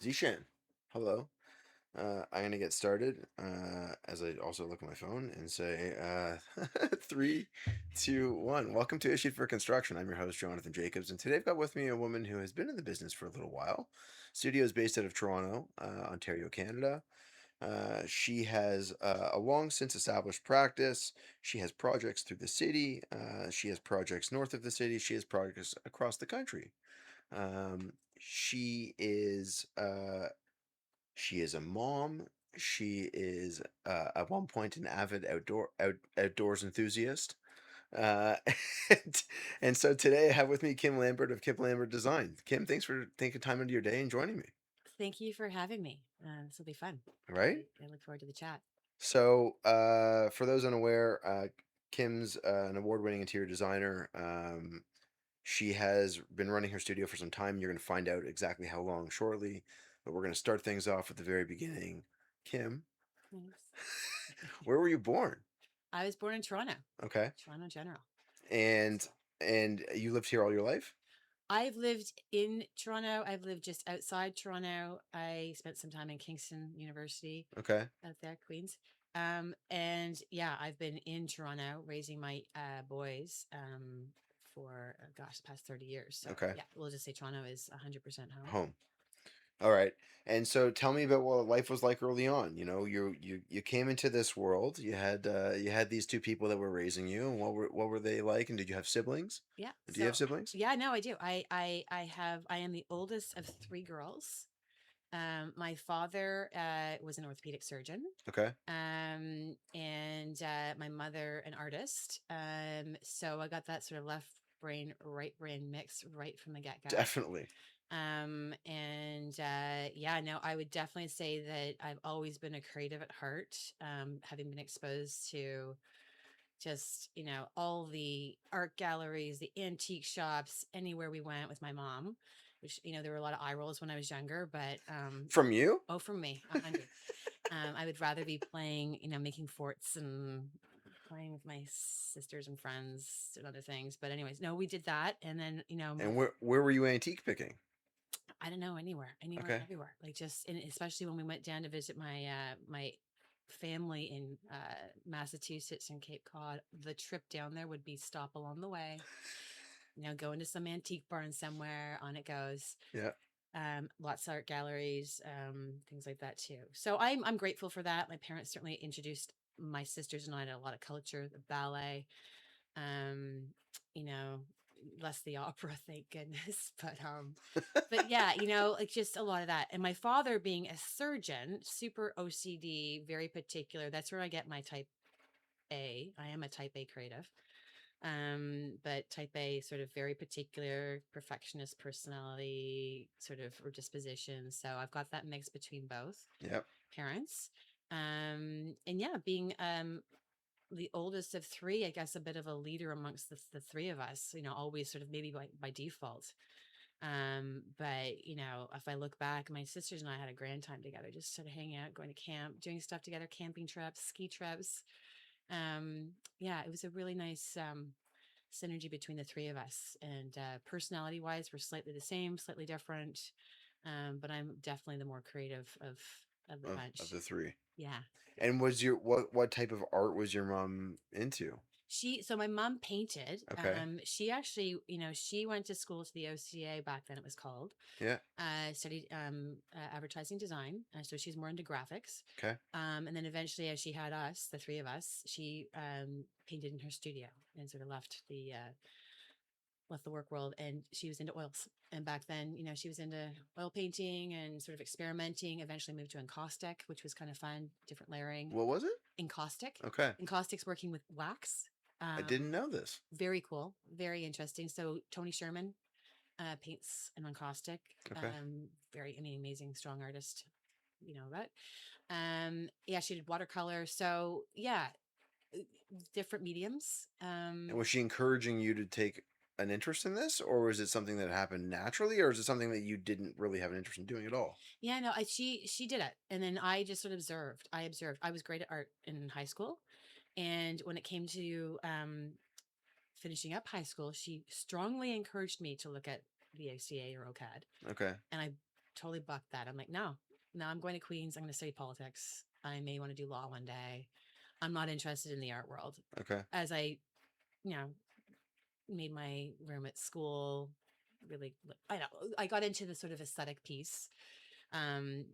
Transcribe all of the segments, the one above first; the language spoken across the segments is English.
Zishan, hello. I'm gonna get started as I also look at my phone and say, three, two, one. Welcome to Issued for Construction. I'm your host, Jonathan Jacobs, and today I've got with me a woman who has been in the business for a little while. Studio is based out of Toronto, Ontario, Canada. She has a long since established practice. She has projects through the city. She has projects north of the city. She has projects across the country. She is a mom. She is at one point an avid outdoors enthusiast. Uh, and, and so today I have with me Kim Lambert of Kim Lambert Design. Kim, thanks for taking time into your day and joining me. Thank you for having me. This will be fun. All right. I look forward to the chat. So for those unaware, Kim's an award-winning interior designer. She has been running her studio for some time. You're going to find out exactly how long shortly, but we're going to start things off at the very beginning. Kim, Thanks. where were you born? I was born in Toronto, Okay. Toronto General. And you lived here all your life? I've lived in Toronto. I've lived just outside Toronto. I spent some time in Kingston University Okay. out there, Queens. And yeah, I've been in Toronto raising my boys for, gosh, the past 30 years. So Okay. yeah, we'll just say Toronto is 100% home. Home. All right. And so tell me about what life was like early on. You came into this world. You had these two people that were raising you, and what were they like? And did you have siblings? Yeah. Do you have So siblings? yeah, no, I do. I am the oldest of three girls. My father was an orthopedic surgeon, Okay. and my mother an artist. So I got that sort of left brain, right brain mix right from the get go. Definitely. And yeah, no, I would definitely say that I've always been a creative at heart, having been exposed to just, all the art galleries, the antique shops, anywhere we went with my mom, which, there were a lot of eye rolls when I was younger, but, From you? oh, from me, 100. I would rather be playing, making forts and playing with my sisters and friends and other things. But anyways, no, we did that. And then, And where were you antique picking? I don't know, anywhere and Okay. everywhere. Like just, and especially when we went down to visit my family in Massachusetts and Cape Cod, the trip down there would be stop along the way. Go into some antique barn somewhere. On it goes. Yeah. Lots of art galleries, things like that too. So I'm grateful for that. My parents certainly introduced my sisters and I to a lot of culture, the ballet, um, you know, less the opera, thank goodness. But yeah, like just a lot of that. And my father being a surgeon, super OCD, very particular. That's where I get my type A. I am a type A creative. But type A sort of very particular perfectionist personality sort of or disposition. So I've got that mix between both Yep. parents. And yeah, being the oldest of three, I guess a bit of a leader amongst the three of us, always sort of maybe by default. But if I look back, my sisters and I had a grand time together, just sort of hanging out, going to camp, doing stuff together, camping trips, ski trips. Yeah, it was a really nice synergy between the three of us. And personality wise, we're slightly the same, slightly different. But I'm definitely the more creative of the Of bunch. the three. Yeah. And was your what type of art was your mom into? So my mom painted. Okay. She actually, she went to school to the OCA back then it was called. Yeah. Studied advertising design. So she's more into graphics. Okay. And then eventually, as she had us, the three of us, she painted in her studio and sort of left the work world, and she was into oils. And back then, she was into oil painting and sort of experimenting. Eventually, moved to encaustic, which was kind of fun, different layering. What was it? Encaustic, Okay. encaustic's working with wax. I didn't know this. Very cool, very interesting. So Tony Sherman paints an encaustic. Okay. Very, I mean, amazing, strong artist. That. Yeah, she did watercolor. So yeah, uh, different mediums. And was she encouraging you to take an interest in this, or was it something that happened naturally, or is it something that you didn't really have an interest in doing at all? Yeah, no, she did it, and then I just sort of observed. I observed. I was great at art in high school, and when it came to finishing up high school, she strongly encouraged me to look at the ACA or OCAD, Okay. and I totally bucked that. I'm like, no, no, I'm going to Queens. I'm going to study politics. I may want to do law one day. I'm not interested in the art world. Okay. As I, you know, made my room at school, really, I know, I got into the sort of aesthetic piece. Um,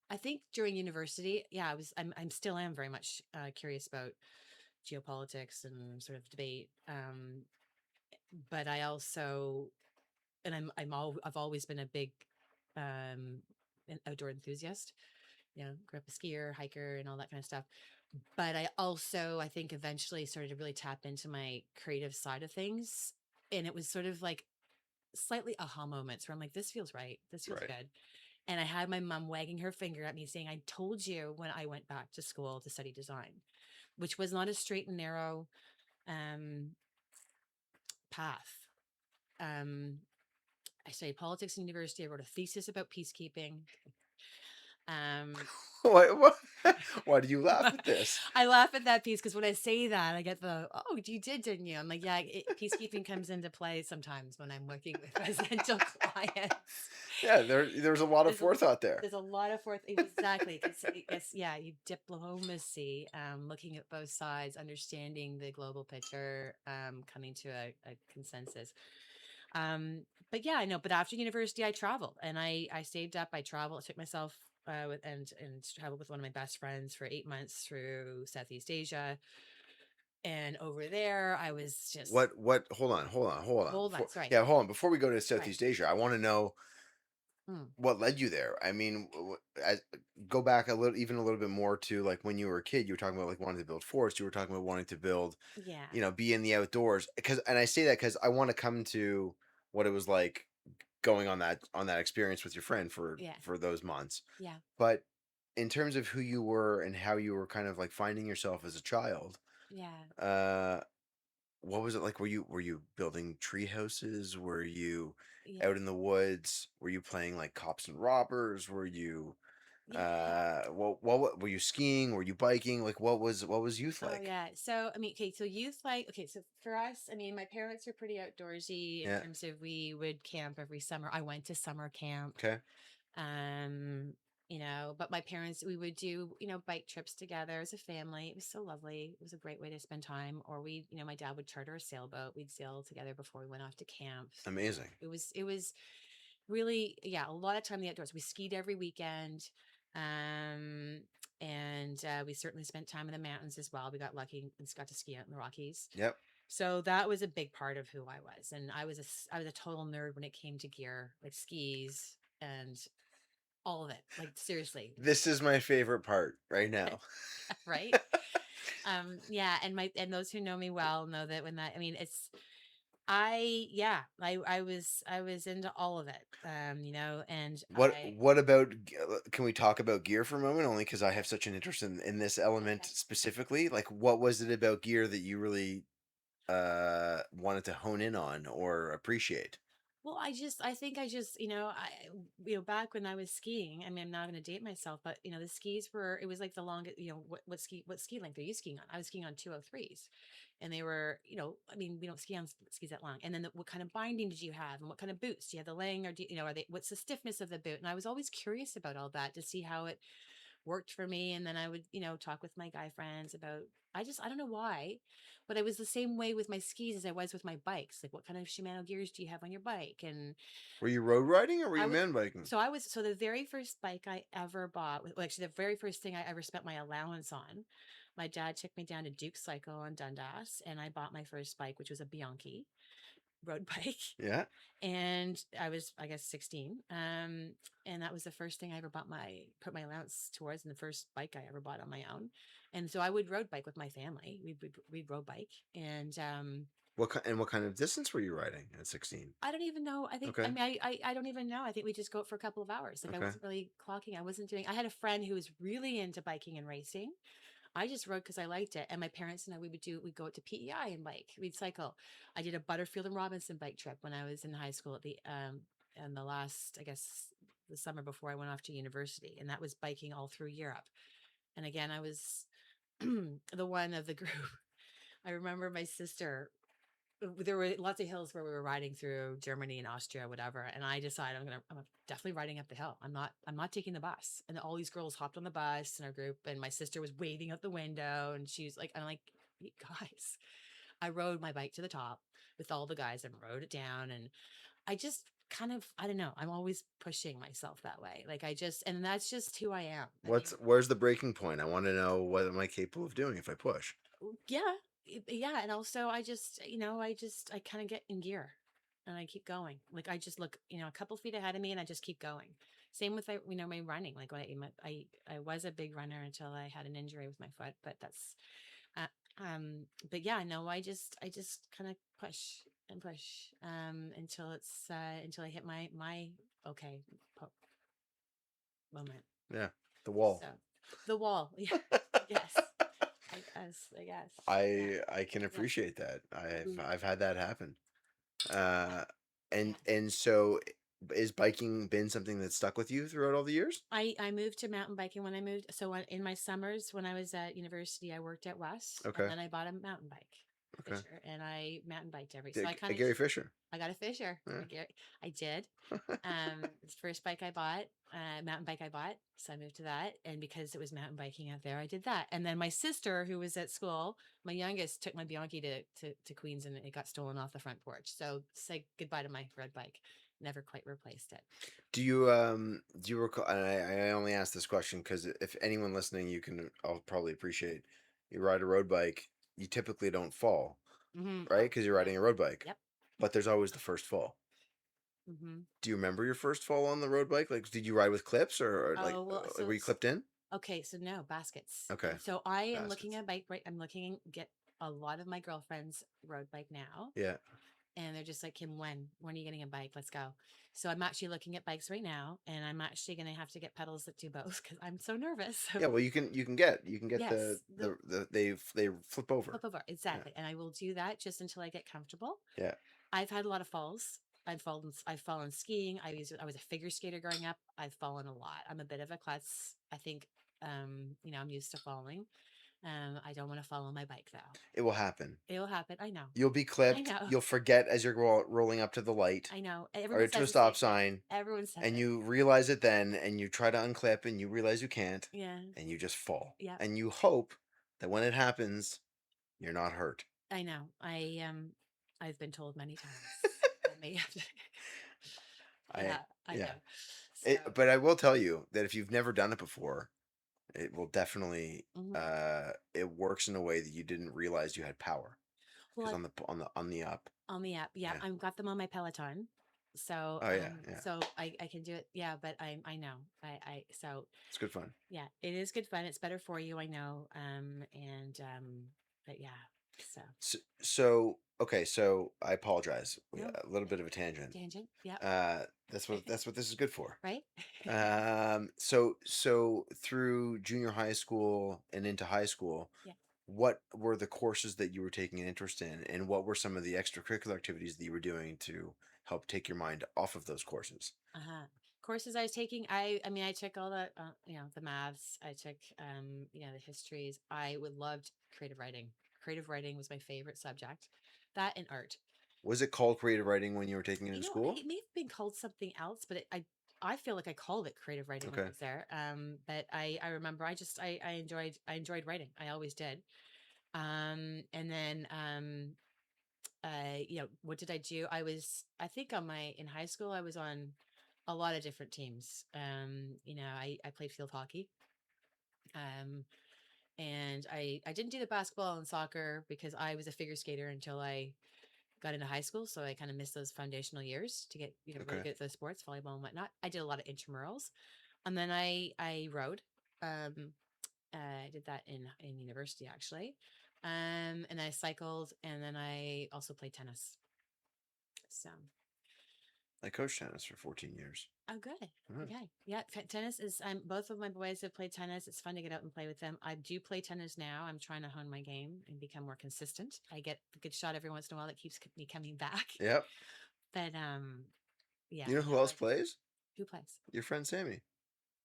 I think during university, yeah, I'm still am very much curious about geopolitics and sort of debate. But I also, and I've always been a big um, an outdoor enthusiast. You know, grew up a skier, hiker, and all that kind of stuff. But I think eventually started to really tap into my creative side of things. And it was sort of like slightly aha moments where I'm like, this feels right. This feels Right. good. And I had my mom wagging her finger at me saying, I told you when I went back to school to study design, which was not a straight and narrow um, path. Um, I studied politics in university. I wrote a thesis about peacekeeping. Um, What? Why do you laugh at this? I laugh at that piece because when I say that, I get the, oh, you did, didn't you? I'm like, yeah, peacekeeping comes into play sometimes when I'm working with residential clients. Yeah, there's a lot of There's a forethought there. there's a lot of forth exactly because yeah, you diplomacy, looking at both sides, understanding the global picture, coming to a consensus. But yeah, I know. But after university, I traveled and I saved up. I traveled. I took myself with and traveled with one of my best friends for 8 months through Southeast Asia. And over there, I was just What? Hold on. hold on. Sorry, Yeah, hold on. Before we go to right. Southeast Asia, I want to know Mm, what led you there. I mean, go back a little, even a little bit more to like when you were a kid. You were talking about like wanting to build forest. You were talking about wanting to build, yeah, be in the outdoors. Because, and I say that because I want to come to what it was like going on that experience with your friend yeah, for those months. yeah, But in terms of who you were and how you were kind of like finding yourself as a child, yeah, uh, what was it like? Were you building tree houses? Were you yeah, out in the woods? Were you playing like cops and robbers? Were you yeah. what were you skiing? Were you biking? Like what was youth Oh like? yeah. So I mean, okay, so youth like okay, so for us, I mean, my parents are pretty outdoorsy in Yeah. terms of we would camp every summer. I went to summer camp. Okay. Um, but my parents we would do, bike trips together as a family. It was so lovely. It was a great way to spend time. Or my dad would charter a sailboat. We'd sail together before we went off to camp. Amazing. It was really, yeah, a lot of time in the outdoors. We skied every weekend. Um, and we certainly spent time in the mountains as well. We got lucky and got to ski out in the Rockies. Yep. So that was a big part of who I was. And I was a total nerd when it came to gear, like skis and all of it. Like seriously. This is my favorite part right now. Right. Yeah. And those who know me well know that I mean, yeah, I was into all of it. And What about can we talk about gear for a moment? Only because I have such an interest in this element okay. specifically. Like, what was it about gear that you really wanted to hone in on or appreciate? Well, I think back when I was skiing, I mean, I'm not going to date myself, but the skis it was like the longest, what ski length are you skiing on? I was skiing on 203s and they were, I mean, we don't ski on skis that long. And then what kind of binding did you have? And what kind of boots? Do you have the laying or what's the stiffness of the boot? And I was always curious about all that to see how it worked for me. And then I would, talk with my guy friends about, I don't know why, but I was the same way with my skis as I was with my bikes. Like, what kind of Shimano gears do you have on your bike? And Were you road riding or were I you would, mountain biking? so the very first bike I ever bought, well, actually, the very first thing I ever spent my allowance on, my dad took me down to Duke Cycle on Dundas, and I bought my first bike, which was a Bianchi road bike. Yeah, And I was, I guess, 16. And that was the first thing I ever put my allowance towards, and the first bike I ever bought on my own. And so I would road bike with my family. We'd road bike. And what kind of distance were you riding at 16? I don't even know. I Okay. mean, I don't even know. I think we just go out for a couple of hours. Like I Okay. wasn't really clocking. I had a friend who was really into biking and racing. I just rode because I liked it. And my parents and we'd go out to PEI and bike. We'd cycle. I did a Butterfield and Robinson bike trip when I was in high school and the last, I guess, the summer before I went off to university. And that was biking all through Europe. And again, I was the one of the group. I remember my sister there were lots of hills where we were riding through Germany and Austria, whatever. And I decided I'm definitely riding up the hill. I'm not taking the bus. And all these girls hopped on the bus in our group, and my sister was waving out the window, and she's like, I'm like, "You guys," I rode my bike to the top with all the guys and rode it down. And I just kind of, I don't know, I'm always pushing myself that way. Like and that's just who I am. I mean, Where's the breaking point? I want to know what am I capable of doing if I push. yeah, yeah. And also I just, I kind of get in gear and I keep going. Like I just look, a couple feet ahead of me and I just keep going. Same with, my running. Like when I was a big runner until I had an injury with my foot, but uh, but yeah, no, I just kind of push and push, until I hit my okay po- moment. Yeah, the wall. So the wall. Yeah, I guess. I guess. Yeah. I can Yeah. appreciate that. Mhm. I've had that happen. Yeah. Uh, Yeah. and so is biking been something that stuck with you throughout all the years? I moved to mountain biking when I moved. So in my summers when I was at university, I worked at West, and Okay, then I bought a mountain bike, a okay. Fisher, and I mountain biked So I kind of Gary Fisher. I got a Fisher. Yeah. I did. It's the first bike I bought, mountain bike I bought. So I moved to that, and because it was mountain biking out there, I did that. And then my sister, who was at school, my youngest, took my Bianchi to Queens, and it got stolen off the front porch. So say goodbye to my road bike. Never quite replaced it. Do you recall? And I only ask this question because if anyone listening, you can I'll probably appreciate. You ride a road bike, you typically don't fall, right? Oh, Because you're no. riding a road bike. Yep. Yep. But there's always the first fall. hmm Do you remember your first fall on the road bike? Like, did you ride with clips or like Oh, well, were you clipped in? okay. So no baskets. Okay, So I am looking baskets. at bike, right? I'm looking get a lot of my girlfriends road bike now. Yeah. And they're just like, Kim, when are you getting a bike? Let's go. So I'm actually looking at bikes right now, and I'm actually going to have to get pedals that do both because I'm so nervous. Yeah, well, you can get Yes, they flip over. flip over. Yeah, Exactly. And I will do that just until I get comfortable. yeah. I've had a lot of falls. I've fallen skiing. I was a figure skater growing up. I've fallen a lot. I'm a bit of a klutz. I think, I'm used to falling. I don't want to fall on my bike though. It will happen. It'll happen. I know. You'll be I clipped. know. You'll forget as you're rolling up to the light I know. or Everyone to a says the stop same thing. sign, Everyone says and it. you realize it then, and you try to unclip, and you realize you can't, Yeah. and you just fall, Yeah. and you hope that when it happens, you're not hurt. I know. I've been told many times. I may have to. I Yeah, I yeah. know. So, But I will tell you that if you've never done it before, it will definitely mhm. it works in a way that you didn't realize you had power Well, because on the up. on the app, yeah, Yeah. I've got them on my Peloton. So, Oh yeah, yeah. I can do it. Yeah, but I know. So It's good fun. yeah, it is good fun. It's better for you, I know. But yeah. So Okay, so I apologize. no, A little bit of a tangent. tangent. Yeah. That's what this is good for. Right. So through junior high school and into high school, Yeah. what were the courses that you were taking an interest in, and what were some of the extracurricular activities that you were doing to help take your mind off of those courses? Uh-huh. Courses I was taking, I mean, I took all the maths. I took, the histories. I would loved creative writing. Creative writing was my favorite subject. That and art. Was it called creative writing when you were taking it in school? It may have been called something else, but I feel like I called it creative writing when I Okay. was there. But I remember I enjoyed writing. I always did. And then what did I do? I think in high school I was on a lot of different teams. I played field hockey. Um, and I didn't do the basketball and soccer because I was a figure skater until I got into high school. So I kind of missed those foundational years to get, really Okay. good at those sports, volleyball and whatnot. I did a lot of intramurals, and then I rode. Um, I did that in university actually. And I cycled, and then I also played tennis. So, I coached tennis for 14 years. oh, good. Mhm. Okay. Yeah. Tennis is, both of my boys have played tennis. It's fun to get out and play with them. I do play tennis now. I'm trying to hone my game and become more consistent. I get a good shot every once in a while that keeps me coming back. Yep. But, yeah, You know who no, else plays? who plays? Your friend Sammy.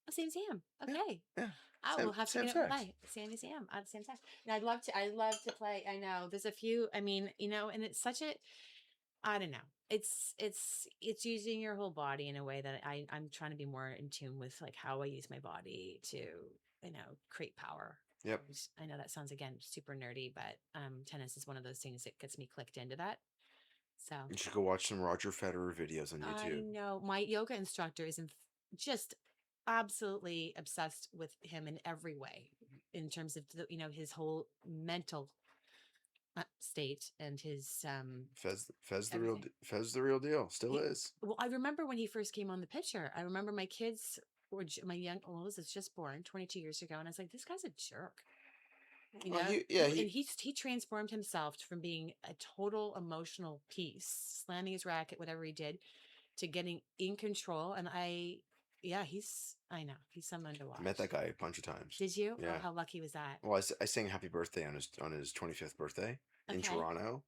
Oh, same Sam. Yeah, Okay. yeah. I will have to Same get it and sex. play. Same Sam at the same time. And I'd love to play. I know there's a few, I mean, and it's such a, I don't know. It's using your whole body in a way that I'm trying to be more in tune with like how I use my body to, create power. Yep. And I know that sounds again super nerdy, but tennis is one of those things that gets me clicked into that. So You should go watch some Roger Federer videos on I YouTube. know my yoga instructor is just absolutely obsessed with him in every way, in terms of his whole mental state and his everything. Fez the real deal. Still He, is. well, I remember when he first came on the picture. I remember my kids were my young oldest is just born 22 years ago, and I was like, this guy's a jerk. Well, he He transformed himself from being a total emotional piece, slamming his racket, whatever he did, to getting in control. And yeah, I know he's someone to I met that watch. guy a bunch of times. Did you? Oh, Yeah. how lucky was that? Well, I sang Happy Birthday on his 25th birthday in Okay. Toronto,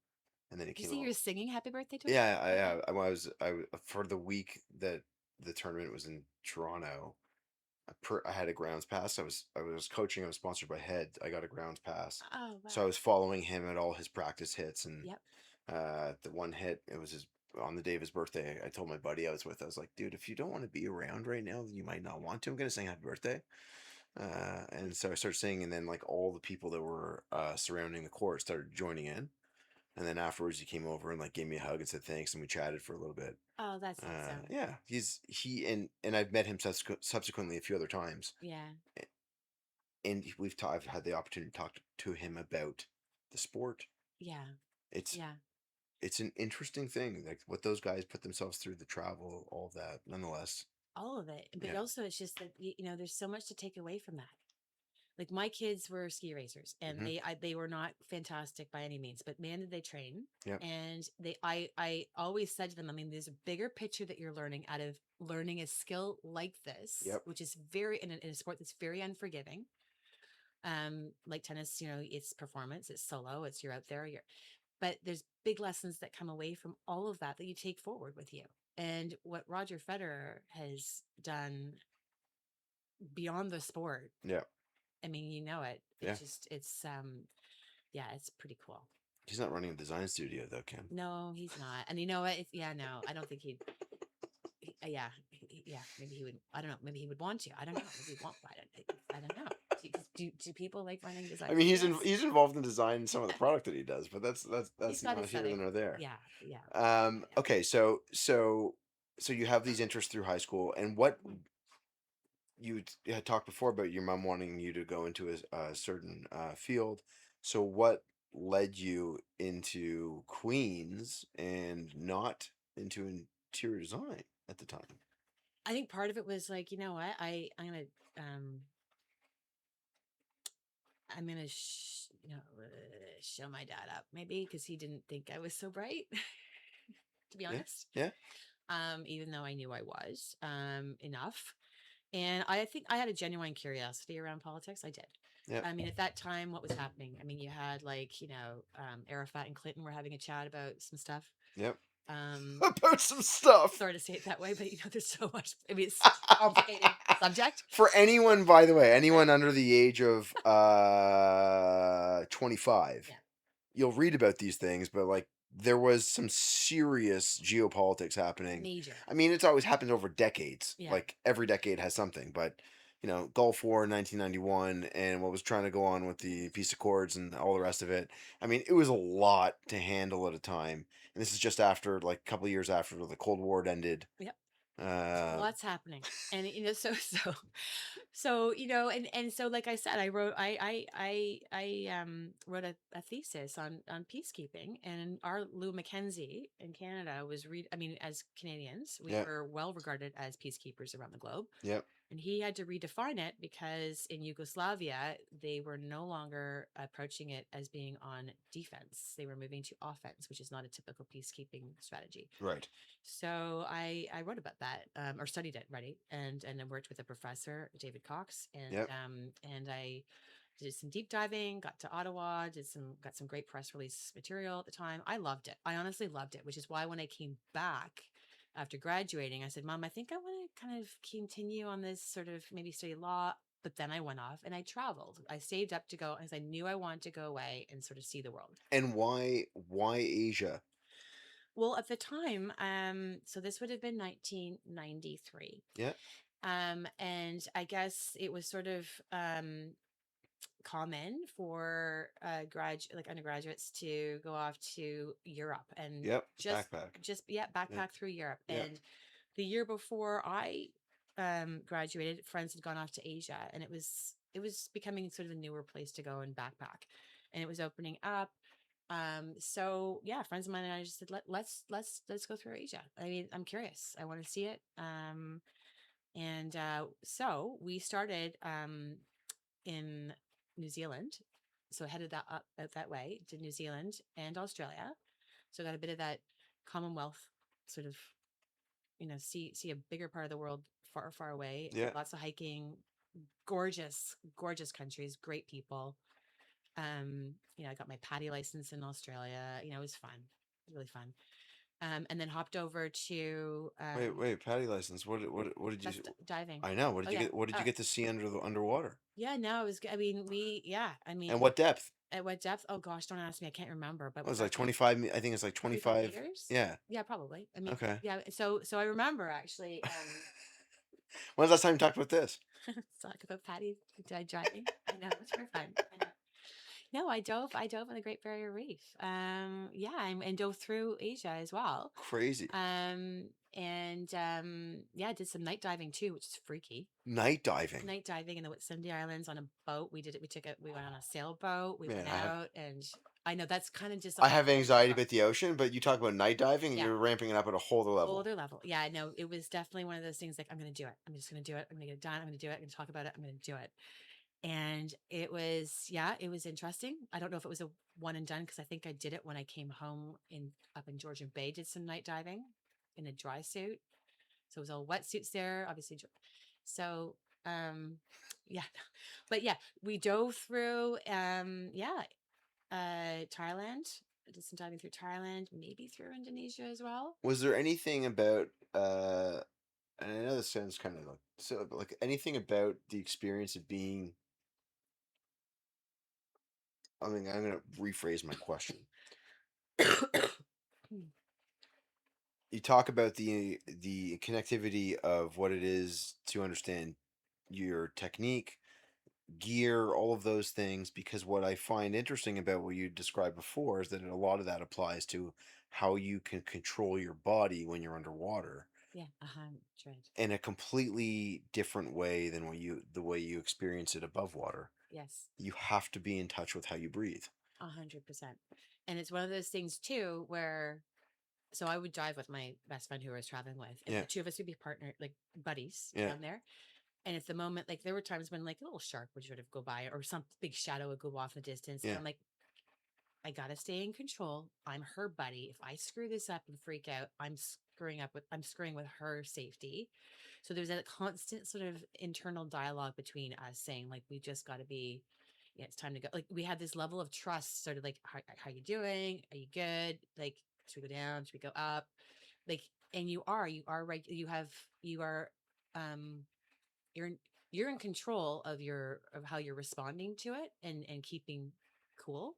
and then he Did you came say you out. were singing happy birthday to him? Yeah, Okay. for the week that the tournament was in Toronto. I had a grounds pass. I was coaching. I was sponsored by Head. I got a grounds pass, Oh, so I wow. was following him at all his practice hits. And Yep. the one hit, it was his on the day of his birthday. I told my buddy I was with. I was like, dude, if you don't want to be around right now, you might not want to. I'm gonna sing happy birthday. And so I started singing, and then like all the people that were surrounding the court started joining in. And then afterwards, he came over and like gave me a hug and said thanks, and we chatted for a little bit. Oh, that's awesome. Yeah, and I've met him subsequently a few other times, Yeah. and I've had the opportunity to talk to him about the sport. Yeah. It's Yeah. it's an interesting thing, like what those guys put themselves through, the travel, all of that. Nonetheless, All of it. But yeah, also, it's just that, there's so much to take away from that. Like my kids were ski racers, and hmm they were not fantastic by any means, but man, did they train. yep, And I always said to them, I mean, there's a bigger picture that you're learning out of learning a skill like this, yep, which is very in a sport that's very unforgiving. Like tennis, it's performance, it's solo, it's you're out there, but there's big lessons that come away from all of that that you take forward with you. And what Roger Federer has done beyond the sport, yeah, I mean, yeah. yeah, it's pretty cool. He's not running a design studio though, Kim. No, he's not. And you know what? Yeah, no, I don't think yeah, yeah, maybe he would, I don't know, maybe he would want to. I don't know. Maybe he'd want, I don't know. Do people like running I design mean, studios? he's involved in design some of the product that he does, but He's that's got not here aesthetic. nor there. Yeah, yeah, yeah. Okay, so you have these interests through high school, and what had talked before about your mom wanting you to go into a certain field. So what led you into Queens and not into interior design at the time? I think part of it was like, you know what? Um, I'm gonna, show my dad up maybe because he didn't think I was so bright, to be Yeah, honest. yeah, Even though I knew I was, enough. And I think I had a genuine curiosity around politics. I did. yeah, I mean, at that time, what was happening? I mean, you had like, Arafat and Clinton were having a chat about some stuff. yep. Um, About some stuff. Sorry to say it that way, but there's so much. I mean, it's such a complicated subject. For anyone, by the way, anyone under the age of 25, Yeah, you'll read about these things, but like there was some serious geopolitics happening. major. I mean, it's always happened over decades. Yeah, Like every decade has something, but Gulf War in 1991 and what was trying to go on with the peace accords and all the rest of it. I mean, it was a lot to handle at a time. And this is just after like a couple of years after the Cold War had ended. yep. Uh, Lots happening, and and so like I said, I wrote a thesis on peacekeeping, and our Lou Mackenzie in Canada was I mean, as Canadians, we yeah, were well regarded as peacekeepers around the globe. yeah, And he had to redefine it because in Yugoslavia, they were no longer approaching it as being on defense. They were moving to offense, which is not a typical peacekeeping strategy. right. So I wrote about that, or studied it, right? And I worked with a professor, David Cox, Yep. and I did some deep diving, got to Ottawa, got some great press release material at the time. I loved it. I honestly loved it, which is why when I came back after graduating. I said, Mom, I think I want to kind of continue on this sort of maybe study law. But then I went off and I traveled. I saved up to go because I knew I wanted to go away and sort of see the world. And why Asia? Well, at the time, so this would have been 1993. Yeah. And I guess it was sort of common for undergraduates to go off to Europe and Yep. just Backpack. just yeah, Yeah. backpack through Europe. Yeah. And the year before I graduated, friends had gone off to Asia, and it was becoming sort of a newer place to go and backpack, and it was opening up. So yeah, friends of mine and I just said, let's go through Asia. I mean, I'm curious. I want to see it. And so we started in New Zealand. So I headed that up out that way to New Zealand and Australia. So I got a bit of that Commonwealth sort of, see a bigger part of the world far, far away. Yeah. Lots of hiking, gorgeous, gorgeous countries, great people. I got my PADI license in Australia. It was fun. It was really fun. And then hopped over to Wait. Patty license. What did you? that's diving. I know. What Oh did you yeah. get? What did you Oh get to see underwater? yeah. No, it was. I mean, I And mean, what depth? at what depth? Oh gosh, don't ask me. I can't remember. But It was was like that like 25. I think it's like 25 25. meters? Yeah. Yeah, probably. I mean, Okay. yeah. So I remember actually. When's the last time you talked about this? Talk about Patty driving. I know it's for fun. I know. No, I dove on the Great Barrier Reef. Yeah, and dove through Asia as well. Crazy. Yeah, I did some night diving too, which is freaky. Night diving. Night diving in the Whitsunday Islands on a boat. We did it. We went on a sailboat. We Man, went out, and I know that's kind of just a I whole have other anxiety level. about the ocean, but you talk about night diving and Yeah, you're ramping it up at a whole other whole level. other level. Yeah, no, it was definitely one of those things like I'm going to do it. I'm just going to do it. I'm going to get it done. I'm going to do it. I'm going to talk about it. I'm going to do it. And it was interesting. I don't know if it was a one and done because I think I did it when I came home up in Georgian Bay, did some night diving in a dry suit. So it was all wetsuits there, obviously. So, yeah, but yeah, we dove through, Thailand. I did some diving through Thailand, maybe through Indonesia as well. Was there anything about and I know this sounds kind of like silly, but like anything about the experience of being I'm gonna rephrase my question. Hmm. You talk about the connectivity of what it is to understand your technique, gear, all of those things, because what I find interesting about what you described before is that a lot of that applies to how you can control your body when you're underwater Yeah, 100. in a completely different way than the way you experience it above water. Yes, You have to be in touch with how you breathe. 100%. And it's one of those things too where so I would dive with my best friend who I was traveling with, and Yeah, the two of us would be partner like buddies yeah, down there. And it's the moment like there were times when like a little shark would sort of go by or some big shadow would go off in the distance, and yeah. I'm like, I gotta stay in control. I'm her buddy. If I screw this up and freak out, I'm screwing with her safety. So there's a constant sort of internal dialogue between us saying like we just got to be, yeah, it's time to go. Like we had this level of trust, sort of like how you doing? Are you good? Like should we go down? Should we go up? Like and you are right. You are um you're in, you're in control of how you're responding to it and keeping cool,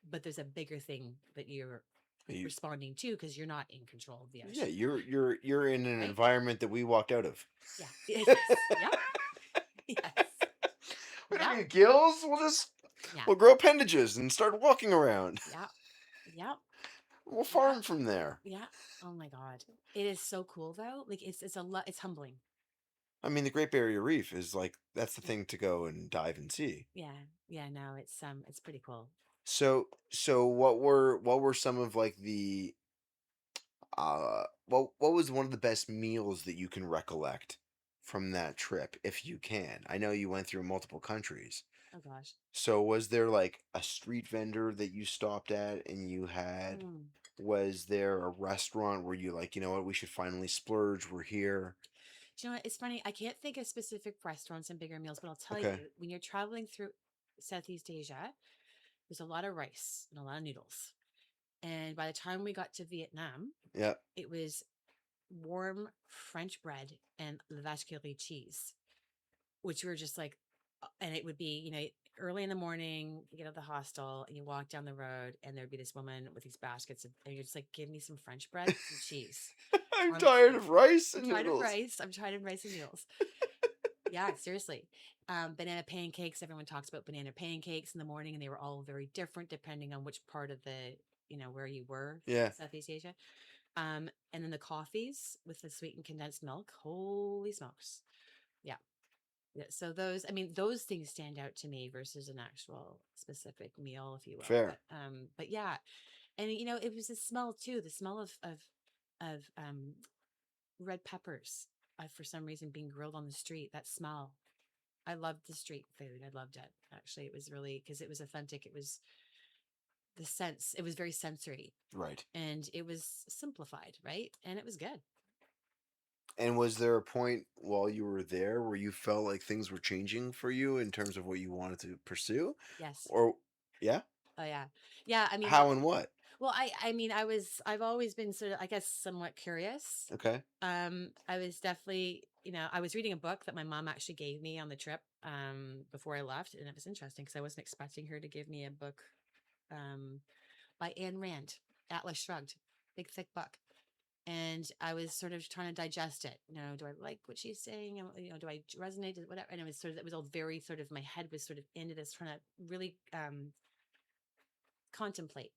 but there's a bigger thing that you're You, responding to because you're not in control of the yeah, ocean, you're in an right? environment that we walked out of. Yeah. Yes. Yep. Yes. We don't Yep. need gills. Yeah. We'll grow appendages and start walking around. Yep. Yep. We'll Yep. farm from there. Yeah. Oh my God. It is so cool though. Like it's a lot. It's humbling. I mean, the Great Barrier Reef is like that's the Yeah. thing to go and dive and see. Yeah. Yeah. No, it's pretty cool. So what were some of like the what was one of the best meals that you can recollect from that trip, if you can? I know you went through multiple countries. Oh gosh. So was there like a street vendor that you stopped at and you had? Mm. Was there a restaurant where you like, you know what, we should finally splurge, we're here? Do you know what? It's funny. I can't think of specific restaurants and bigger meals, but I'll tell Okay. you, when you're traveling through Southeast Asia, there's a lot of rice and a lot of noodles. And by the time we got to Vietnam, Yeah. it was warm French bread and the vache qui rit cheese, which were just like, and it would be, early in the morning, you get out of the hostel and you walk down the road and there'd be this woman with these baskets and you're just like, give me some French bread, some cheese. I'm tired Honestly, of rice I'm and tired of noodles. rice. I'm tired of rice and noodles. Yeah, seriously. Banana pancakes. Everyone talks about banana pancakes in the morning, and they were all very different depending on which part of where you were Yeah, in Southeast Asia. And then the coffees with the sweetened condensed milk. Holy smokes. Yeah. Yeah. So those things stand out to me versus an actual specific meal, if you will. fair. But yeah. And it was the smell too, the smell of red peppers, for some reason being grilled on the street. That smell. I loved the street food. I loved it. Actually, it was really because it was authentic. It was the sense. It was very sensory Right. and it was simplified, right? And it was good. And was there a point while you were there where you felt like things were changing for you in terms of what you wanted to pursue? Yes. Or, yeah? Oh yeah. Yeah. I mean, How and what? I've always been sort of, I guess, somewhat curious. Okay. I was definitely, I was reading a book that my mom actually gave me on the trip before I left, and it was interesting because I wasn't expecting her to give me a book um by Ayn Rand, Atlas Shrugged, big thick book. And I was sort of trying to digest it. Do I like what she's saying? Do I resonate? Whatever. And it was all very sort of, my head was sort of into this, trying to really contemplate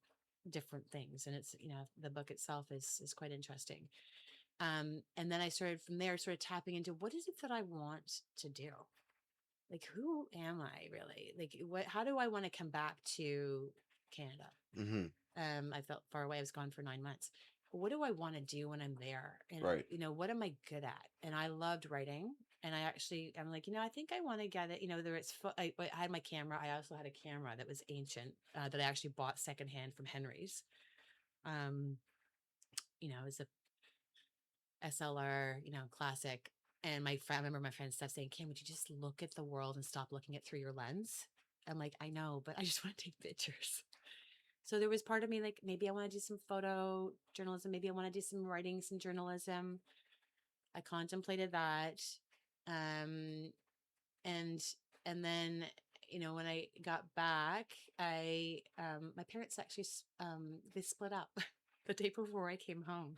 different things. And the book itself is quite interesting. And then I started from there, sort of tapping into what is it that I want to do? Like, who am I really? Like, how do I want to come back to Canada? Mm-hmm. I felt far away. I was gone for 9 months. What do I want to do when I'm there? And Right. what am I good at? And I loved writing. And I'm like, I think I want to get it. Whether I had my camera. I also had a camera that was ancient that I actually bought secondhand from Henry's. Um, it was a SLR, classic. And I remember my friend Steph saying, Kim, would you just look at the world and stop looking at through your lens? I'm like, I know, but I just want to take pictures. So there was part of me like, maybe I want to do some photo journalism. Maybe I want to do some writing, some journalism. I contemplated that. Um, and, and then, when I got back, my parents actually, they split up the day before I came home,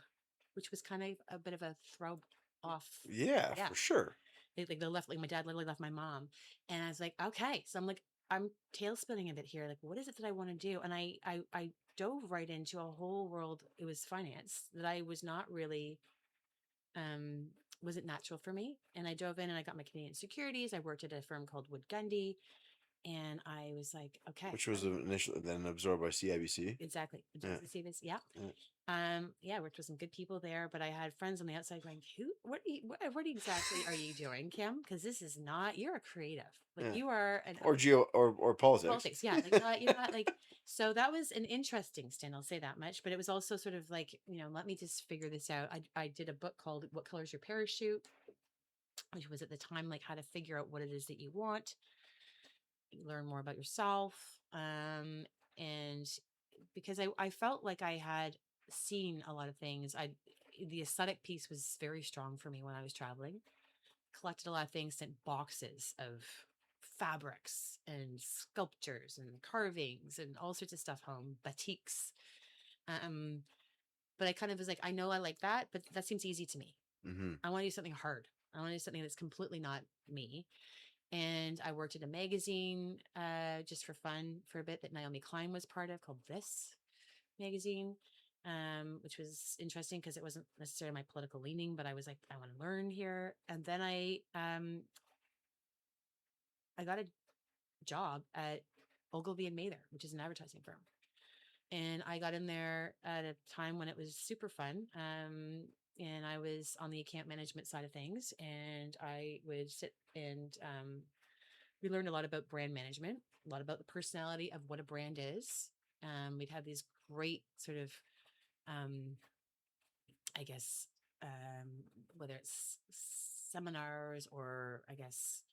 which was kind of a bit of a throw off. Yeah, Yeah. for sure. They left, like my dad literally left my mom. And I was like, okay. So I'm tail spinning a bit here. Like, what is it that I want to do? And I dove right into a whole world. It was finance that I was not really, um, wasn't natural for me. And I dove in and I got my Canadian securities. I worked at a firm called Wood Gundy. And I was like, okay, Which was initially then absorbed by CIBC. exactly. Yeah. Yeah. Yeah. Yeah, worked with some good people there, but I had friends on the outside going, what exactly are you doing, Kim? Because this is not, you're a creative. Like Yeah. you are an Or politics. politics. Yeah. Like, you're not like, so that was an interesting stint. I'll say that much, but it was also sort of like, let me just figure this out. I did a book called What Color is Your Parachute, which was at the time, like how to figure out what it is that you want, learn more about yourself. And because I felt like I had seen a lot of things. The aesthetic piece was very strong for me when I was traveling. Collected a lot of things, sent boxes of fabrics and sculptures and carvings and all sorts of stuff home, batiks. Um, but I kind of was like, I know I like that, but that seems easy to me. Mm-hmm. I want to do something hard. I want to do something that's completely not me. And I worked at a magazine just for fun for a bit that Naomi Klein was part of, called This Magazine, which was interesting because it wasn't necessarily my political leaning, but I was like, I want to learn here. And then I got a job at Ogilvy and Mather, which is an advertising firm. And I got in there at a time when it was super fun. And I was on the account management side of things, and I would sit and we learned a lot about brand management, a lot about the personality of what a brand is. We'd have these great sort of, um, I guess, whether it's seminars or I guess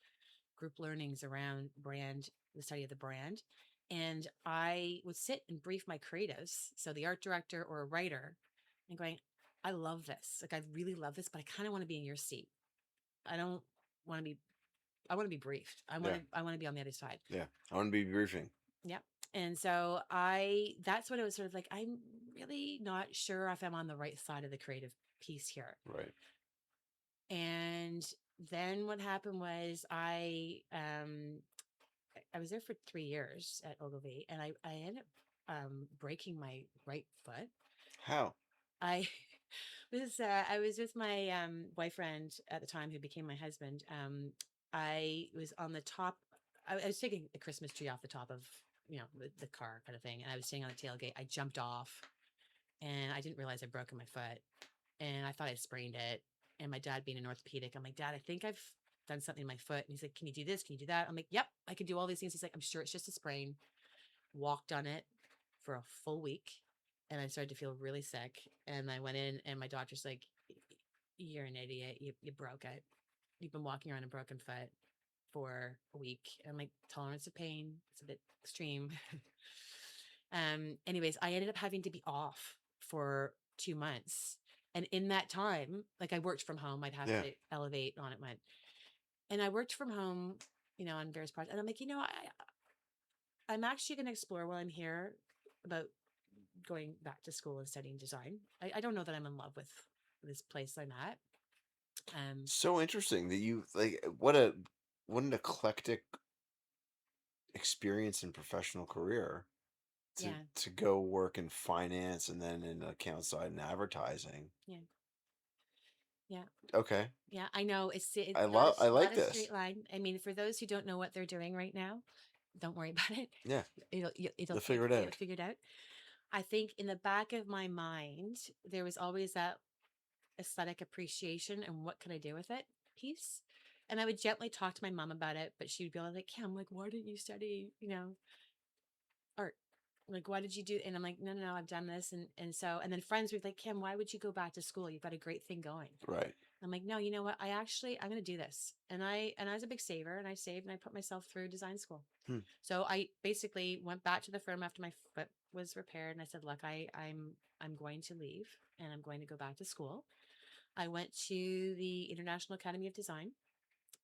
group learnings around brand, the study of the brand. And I would sit and brief my creatives, so the art director or a writer, and going, I love this. Like, I really love this, but I kind of want to be in your seat. I don't want to be, I want to be briefed. Yeah. I want to be on the other side. Yeah. I want to be briefing. Yep. And so that's what it was sort of like. I'm really not sure if I'm on the right side of the creative piece here. Right. And then what happened was I was there for 3 years at Ogilvy, and I ended up breaking my right foot. How? I I was with my boyfriend at the time, who became my husband. I was on the top. I was taking a Christmas tree off the top of the car kind of thing, and I was sitting on the tailgate. I jumped off, and I didn't realize I'd broken my foot, and I thought I sprained it. And my dad, being an orthopedic, I'm like, Dad, I think I've done something in my foot. And he's like, Can you do this? Can you do that? I'm like, Yep, I can do all these things. He's like, I'm sure it's just a sprain. Walked on it for a full week, and I started to feel really sick. And I went in, and my doctor's like, You're an idiot. You broke it. You've been walking around a broken foot for a week. I'm like, tolerance of pain. It's a bit extreme. Anyways, I ended up having to be off for 2 months. And in that time, like, I worked from home. I'd have Yeah. to elevate on it. And I worked from home, on various projects. And I'm like, I'm actually going to explore while I'm here about going back to school and studying design. I don't know that I'm in love with this place I'm at. So interesting that you like what an eclectic experience and professional career to Yeah, to go work in finance and then in account side and advertising. yeah, yeah, Okay. yeah. I know it's I not love I not like a straight this. line. I mean, for those who don't know what they're doing right now, don't worry about it. Yeah. It'll They'll figure it you'll out. figure it out. I think in the back of my mind, there was always that aesthetic appreciation and what can I do with it piece. And I would gently talk to my mom about it, but she would be like, Kim, like, why didn't you study, art? Like, why did you do? And I'm like, no, no, no, I've done this. And then friends would be like, Kim, why would you go back to school? You've got a great thing going. Right. I'm like, no, you know what? I'm going to do this. And I was a big saver, and I saved, and I put myself through design school. Hmm. So I basically went back to the firm after my foot was repaired, and I said, look, I'm going to leave, and I'm going to go back to school. I went to the International Academy of Design.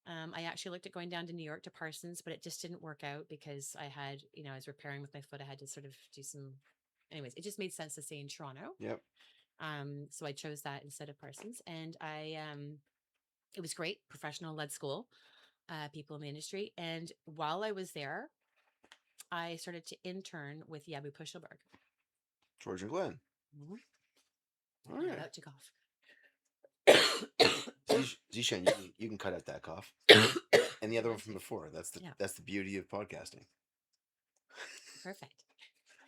I actually looked at going down to New York to Parsons, but it just didn't work out because I was repairing with my foot. I had to sort of do some, anyways, it just made sense to stay in Toronto. Yep. So I chose that instead of Parsons, and it was great, professional led school, people in the industry. And while I was there, I started to intern with Yabu Pushelberg. George and Glenn. Mm-hmm. All I'm right. about to cough. Zishan, you can cut out that cough. And the other one from before. Yeah. That's the beauty of podcasting. Perfect.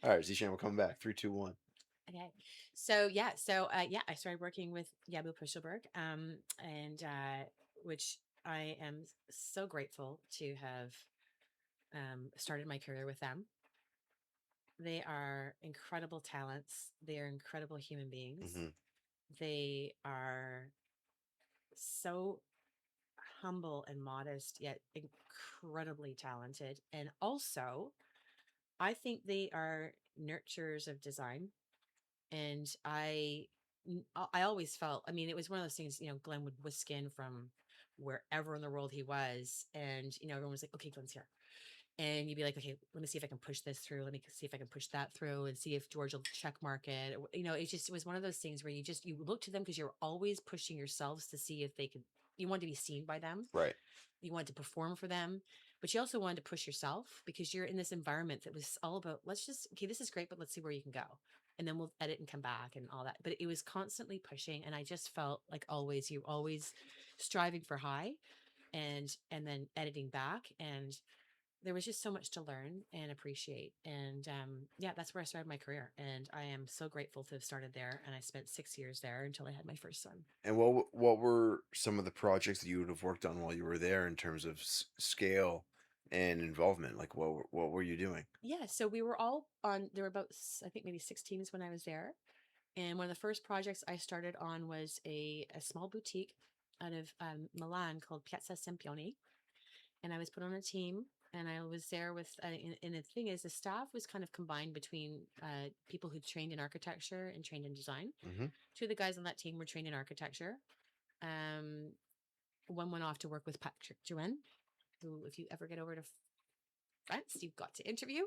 All right, Zishan, we're coming back. 3, 2, 1. Okay. So I started working with Yabu Pushelberg, and which I am so grateful to have started my career with them. They are incredible talents. They are incredible human beings. Mm-hmm. They are so humble and modest, yet incredibly talented. And also, I think they are nurturers of design. And I always felt, I mean, it was one of those things, Glenn would whisk in from wherever in the world he was. And, everyone was like, okay, Glenn's here. And you'd be like, okay, let me see if I can push this through. Let me see if I can push that through and see if George will check mark it. It was one of those things where you look to them because you're always pushing yourselves to see if you want to be seen by them. Right. You want to perform for them, but you also wanted to push yourself because you're in this environment that was all about, okay, this is great, but let's see where you can go. And then we'll edit and come back and all that. But it was constantly pushing. And I just felt like you're always striving for high and then editing back. And there was just so much to learn and appreciate. And that's where I started my career. And I am so grateful to have started there. And I spent 6 years there until I had my first son. And what were some of the projects that you would have worked on while you were there in terms of scale and involvement? Like what were you doing? Yeah. So we were all on, there were about, I think maybe 6 teams when I was there. And one of the first projects I started on was a small boutique out of Milan called Piazza Sempione. And I was put on a team and I was there with, and the thing is, the staff was kind of combined between people who trained in architecture and trained in design. Hmm. Two of the guys on that team were trained in architecture. Um, One went off to work with Patrick Drouin, who, if you ever get over to France, you've got to interview.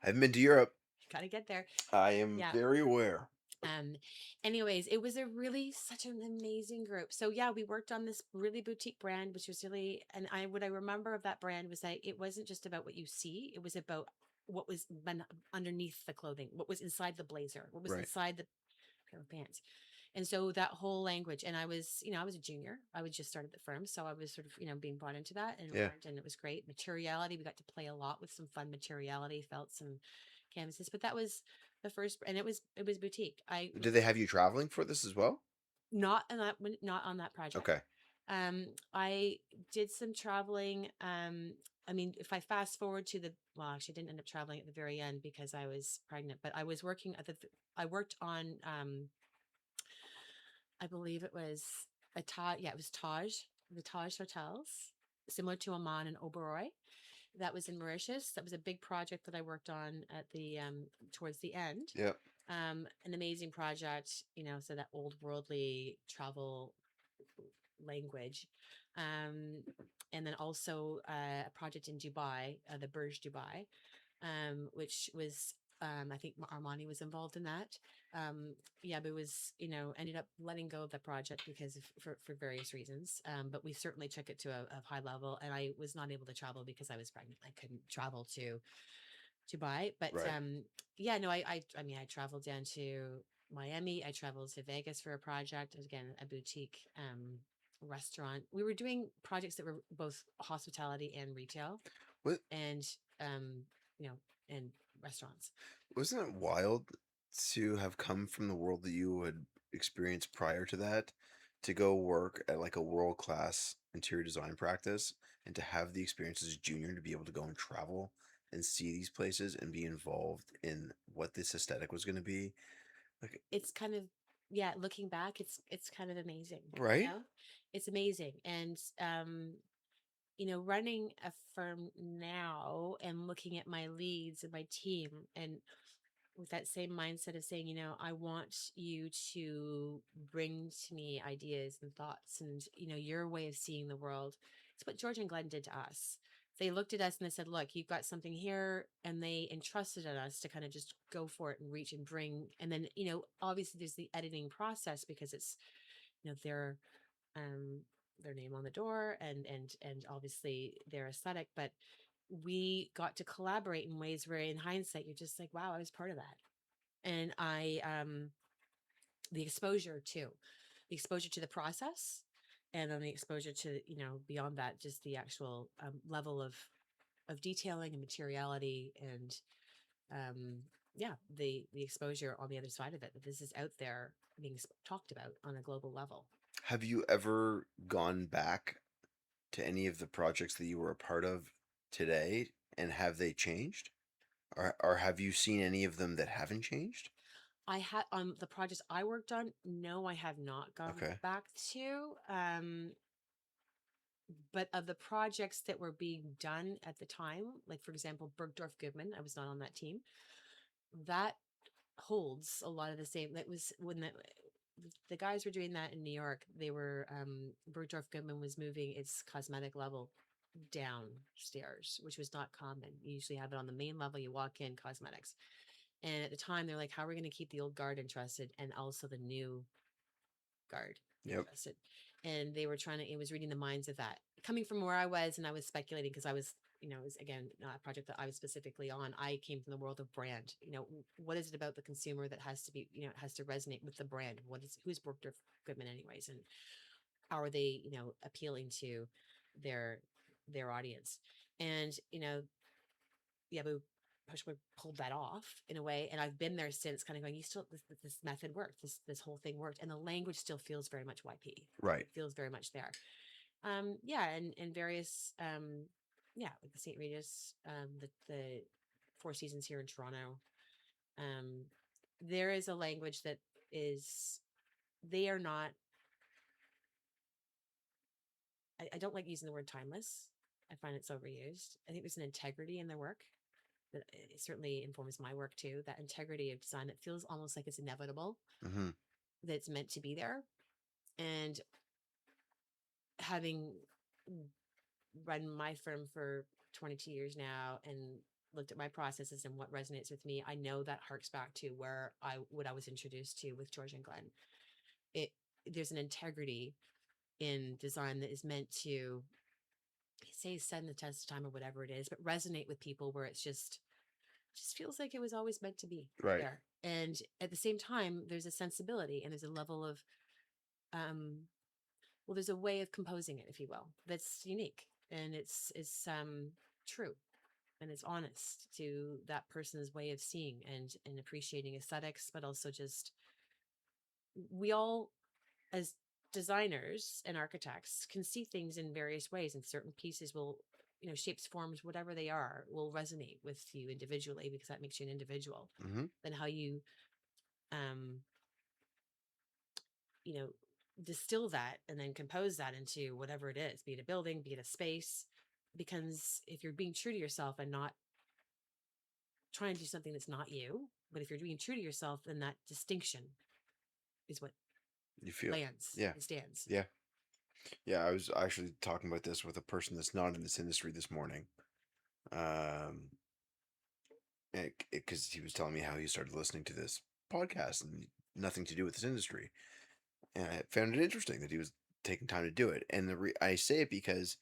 I haven't been to Europe. You got to get there. I am Yeah. very aware. Um, Anyways, it was a really such an amazing group. So yeah, we worked on this really boutique brand, which was really, and I what I remember of that brand was that it wasn't just about what you see, it was about what was underneath the clothing, what was inside the blazer, what was Right. inside the pair of pants. And so that whole language, and I was, I was a junior. I was just started the firm. So I was sort of, being brought into that and Yeah. learned, and it was great. Materiality, we got to play a lot with some fun materiality, felts and canvases. But that was the first, and it was boutique. I Did they have you traveling for this as well? not on that not on that project. Okay. I did some traveling. I mean, if I fast forward to well, actually, I didn't end up traveling at the very end because I was pregnant. But I was working I worked on, I believe it was a Taj. Yeah, it was Taj, the Taj hotels, similar to Amman and Oberoi. That was in Mauritius. That was a big project that I worked on at the towards the end. Yeah. An amazing project, so that old worldly travel language. Um, and then also a project in Dubai, the Burj Dubai, which was, I think Armani was involved in that. Yabu was, ended up letting go of the project because for various reasons. But we certainly took it to a high level, and I was not able to travel because I was pregnant. I couldn't travel to buy. But Right. yeah, no, I mean, I traveled down to Miami. I traveled to Vegas for a project. It was, again, a boutique restaurant. We were doing projects that were both hospitality and retail, What and um, you know, and restaurants. wasn't it wild to have come from the world that you had experienced prior to that to go work at like a world class interior design practice and to have the experience as a junior to be able to go and travel and see these places and be involved in what this aesthetic was going to be like, It's kind of, yeah, looking back, it's kind of amazing. right? It's amazing, and running a firm now and looking at my leads and my team, and with that same mindset of saying, I want you to bring to me ideas and thoughts and, your way of seeing the world. It's what George and Glenn did to us. They looked at us and they said, look, you've got something here. And they entrusted in us to kind of just go for it and reach and bring. And then, obviously there's the editing process because it's, their, um, their name on the door and obviously their aesthetic, but we got to collaborate in ways where in hindsight, you're just like, wow, I was part of that. And the exposure too, the exposure to the process, and then the exposure to, beyond that, just the actual level of detailing and materiality, and yeah, the exposure on the other side of it, that this is out there being talked about on a global level. Have you ever gone back to any of the projects that you were a part of today and have they changed? Or have you seen any of them that haven't changed? I had on the projects I worked on, no, I have not gone Okay. back to. But of the projects that were being done at the time, like for example, Bergdorf Goodman, I was not on that team. That holds a lot of the same. That was when the guys were doing that in New York. They were, Bergdorf Goodman was moving its cosmetic level downstairs, which was not common. You usually have it on the main level. You walk in, cosmetics. And at the time, they're like, how are we going to keep the old guard interested and also the new guard Yep. interested? And they were trying to, it was reading the minds of that. Coming from where I was, and I was speculating because I was, it was, again, not a project that I was specifically on. I came from the world of brand. What is it about the consumer that has to be, it has to resonate with the brand? Who's Bergdorf Goodman anyways? And how are they, appealing to their audience? And, Yabu Pushelberg pulled that off in a way, and I've been there since, kind of going, you still, this method worked, this whole thing worked, and the language still feels very much YP. Right. It feels very much there. Yeah, and various, yeah, like the St. Regis, the Four Seasons here in Toronto. Um, there is a language that is, they are not. I don't like using the word timeless, I find it's overused. I think there's an integrity in their work that it certainly informs my work too. That integrity of design that feels almost like it's inevitable, Mm-hmm. that it's meant to be there. And having run my firm for 22 years now and looked at my processes and what resonates with me, I know that harks back to what I was introduced to with George and Glenn. It There's an integrity in design that is meant to say stand the test of time or whatever it is, but resonate with people where just feels like it was always meant to be Right. there. And at the same time, there's a sensibility and there's a level of um well, there's a way of composing it, if you will, that's unique and it's true and it's honest to that person's way of seeing and appreciating aesthetics, but also just we all as designers and architects can see things in various ways, and certain pieces will, shapes, forms, whatever they are, will resonate with you individually because that makes you an individual. Mm-hmm. Then how you um you know distill that and then compose that into whatever it is, be it a building, be it a space, becomes, if you're being true to yourself and not trying to do something that's not you, but if you're being true to yourself, then that distinction is what You feel. lands Yeah. and stands. Yeah. Yeah. I was actually talking about this with a person that's not in this industry this morning. Um, because he was telling me how he started listening to this podcast and nothing to do with this industry. And I found it interesting that he was taking time to do it. And I say it because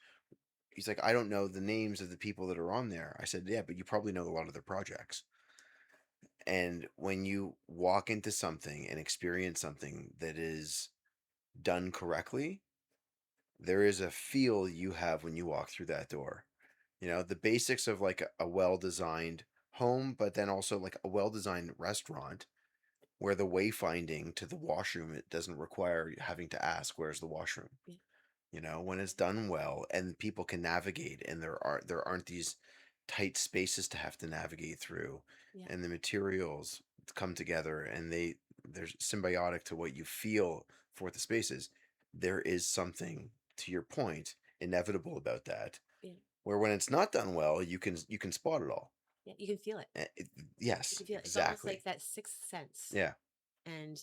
he's like, I don't know the names of the people that are on there. I said, yeah, but you probably know a lot of their projects. And when you walk into something and experience something that is done correctly, there is a feel you have when you walk through that door. The basics of like a well designed home, but then also like a well designed restaurant where the wayfinding to the washroom, it doesn't require having to ask, where's the washroom? Yeah. When it's done well and people can navigate and there aren't these tight spaces to have to navigate through, Yeah. and the materials come together and they're symbiotic to what you feel for the spaces. There is something, to your point, inevitable about that, Yeah. where when it's not done well, you can spot it all. Yeah, you can feel it. You Yes, can feel it. It's almost exactly. like that sixth sense. Yeah. And,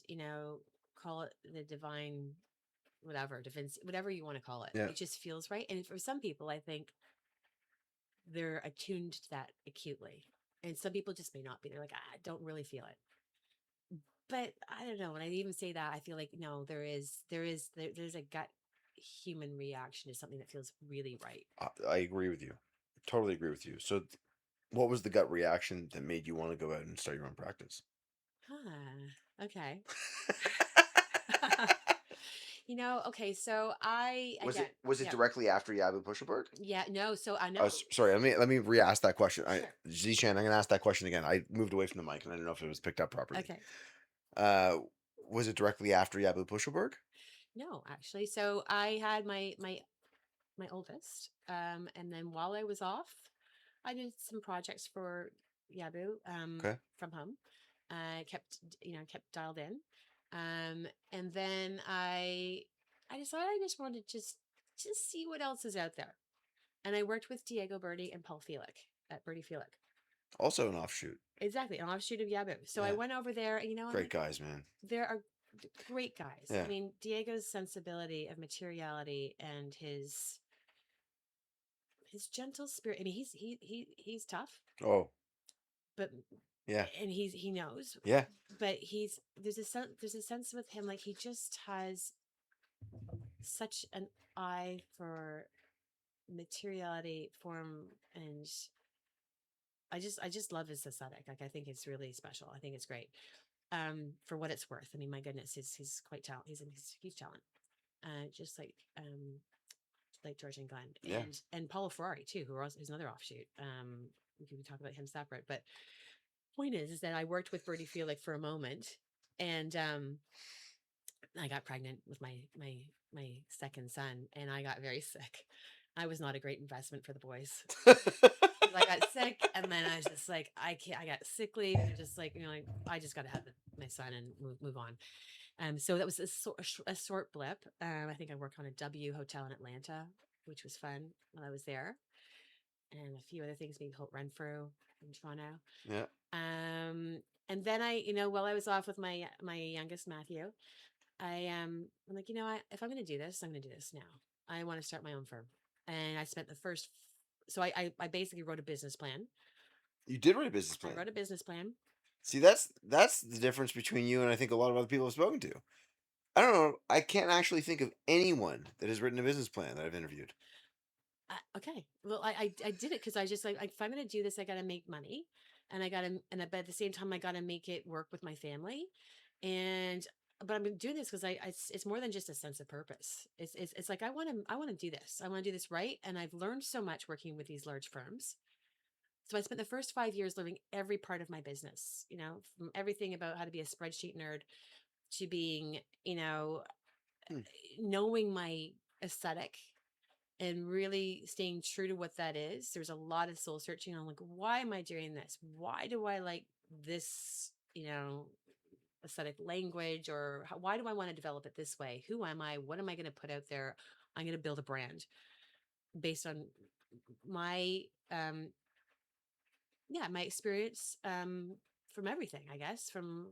call it the divine, whatever, defense, whatever you want to call it. Yeah. It just feels right. And for some people, I think they're attuned to that acutely. And some people just may not be. They're like, I don't really feel it. But I don't know. When I even say that, I feel like no, there's a gut human reaction to something that feels really right. I agree with you. Totally agree with you. So, what was the gut reaction that made you want to go out and start your own practice? Huh. Okay. Okay, so I Was again, it was it yeah, directly after Yabu Pushelberg? yeah, no, so I Oh, know. sorry. Let me re-ask that question. Sure. Zishan, I'm gonna ask that question again. I moved away from the mic and I don't know if it was picked up properly. Okay. Uh, was it directly after Yabu Pushelberg? No, actually. So I had my oldest, and then while I was off, I did some projects for Yabu, Okay. from home. Kept dialed in. And then I decided I just wanted to just see what else is out there. And I worked with Diego Birdie and Paul Felix at Burdifilek. Also an offshoot. Exactly, an offshoot of Yabu. So I Yeah. went over there, and I'm Great like, guys, man. there are great guys. I Yeah. mean, Diego's sensibility of materiality and his gentle spirit. I mean, he's tough, Oh, but yeah. and he knows, Yeah. but there's a sense with him, like he just has such an eye for materiality, form, and I just love his aesthetic. Like I think it's really special. I think it's great. For what it's worth. I mean, my goodness, he's quite talent. He's huge talent. Just like George and Glenn Yeah. and Paulo Ferrari too, who's another offshoot. We can talk about him separate, but point is that I worked with Burdifilek for a moment, and I got pregnant with my second son, and I got very sick. I was not a great investment for the boys. I got sick, and then I was just like, I can't. I got sick leave, and just like like I just got to have my son and move on. So that was a short blip. I think I worked on a W hotel in Atlanta, which was fun when I was there. and a few other things, maybe Holt Renfrew in Toronto. Yeah. Um, and then while I was off with my youngest Matthew, I'm like, if I'm going to do this, I'm going to do this now. I want to start my own firm, and I spent the first. So I basically wrote a business plan. You did write a business I plan. wrote a business plan. See, that's the difference between you and I think a lot of other people I've spoken to. I don't know. I can't actually think of anyone that has written a business plan that I've interviewed. Okay, well, I did it because I just like if I'm going to do this, I got to make money, and I got to, but at the same time, I got to make it work with my family, and but I'm doing this because it's more than just a sense of purpose. It's like I want to do this. I want to do this right, and I've learned so much working with these large firms. So I spent the first 5 years learning every part of my business. From everything about how to be a spreadsheet nerd to being, Hmm. knowing my aesthetic and really staying true to what that is. There's a lot of soul searching on like, why am I doing this? Why do I like this, aesthetic language, or why do I want to develop it this way? Who am I? What am I going to put out there? I'm going to build a brand based on my, my experience, from everything, I guess, from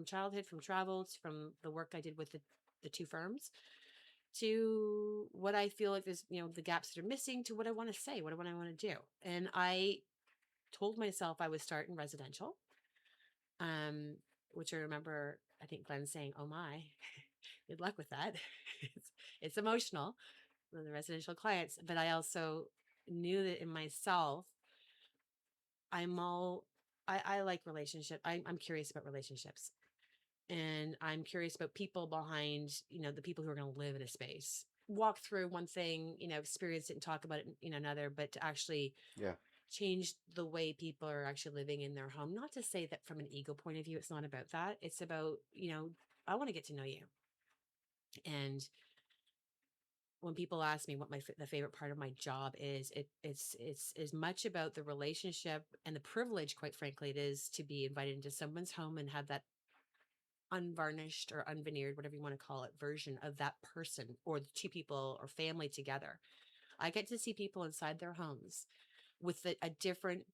childhood, from travels, from the work I did with the two firms, to what I feel like there's, the gaps that are missing, to what I want to say, what I want to do. And I told myself I would start in residential, um, which I remember, I think Glenn saying, "Oh my, good luck with that." it's, it's emotional with the residential clients, but I also knew that in myself, I'm all, I like relationship. I'm curious about relationships, and I'm curious about people behind, the people who are going to live in a space, walk through one thing, experience it and talk about it, another, but to actually Yeah. change the way people are actually living in their home. Not to say that from an ego point of view, it's not about that. It's about, I want to get to know you. And when people ask me what the favorite part of my job is, it's as much about the relationship and the privilege, quite frankly, it is to be invited into someone's home and have that unvarnished or unveneered, whatever you want to call it, version of that person or the two people or family together. I get to see people inside their homes with a different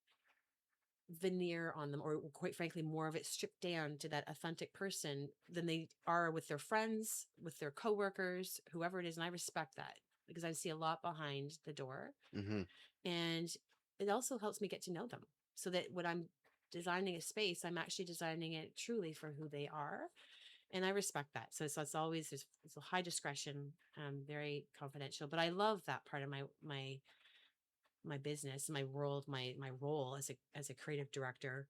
veneer on them, or quite frankly, more of it stripped down to that authentic person than they are with their friends, with their coworkers, whoever it is. And I respect that because I see a lot behind the door. Mm-hmm. And it also helps me get to know them so that when I'm designing a space, I'm actually designing it truly for who they are. And I respect that. So it's always, it's a high discretion, very confidential, but I love that part of my business, my world, my role as a creative director.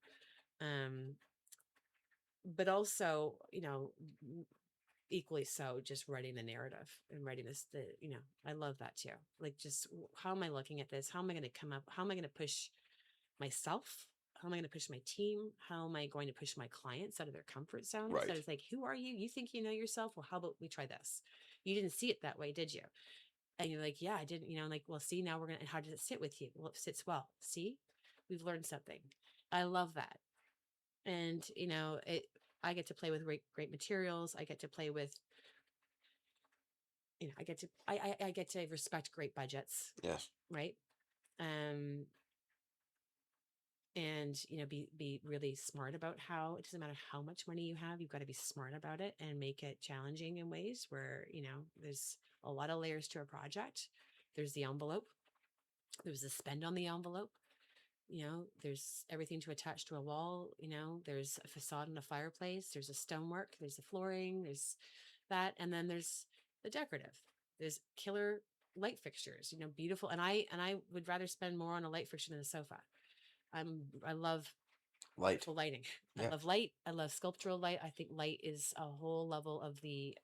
Um, but also, equally so, just writing the narrative and writing I love that too. Like, just how am I looking at this? How am I going to come up? How am I going to push myself? How am I going to push my team? How am I going to push my clients out of their comfort zone? Right. Instead of like, who are you? You think you know yourself? Well, how about we try this? You didn't see it that way, did you? And you're like, yeah, I didn't, like, well, see, now we're going to, how does it sit with you? Well, it sits well. See, we've learned something. I love that. And, I get to play with great materials. I get to play with, I get to respect great budgets, Yes. right? Um, and be really smart about how it doesn't matter how much money you have, you've got to be smart about it and make it challenging in ways where there's a lot of layers to a project. There's the envelope, there's the spend on the envelope, there's everything to attach to a wall, there's a facade and a fireplace, there's a stonework, there's the flooring, there's that, and then there's the decorative. There's killer light fixtures, beautiful, and I would rather spend more on a light fixture than a sofa. I love Light. beautiful lighting. I Yeah. love light. I love sculptural light. I think light is a whole level of the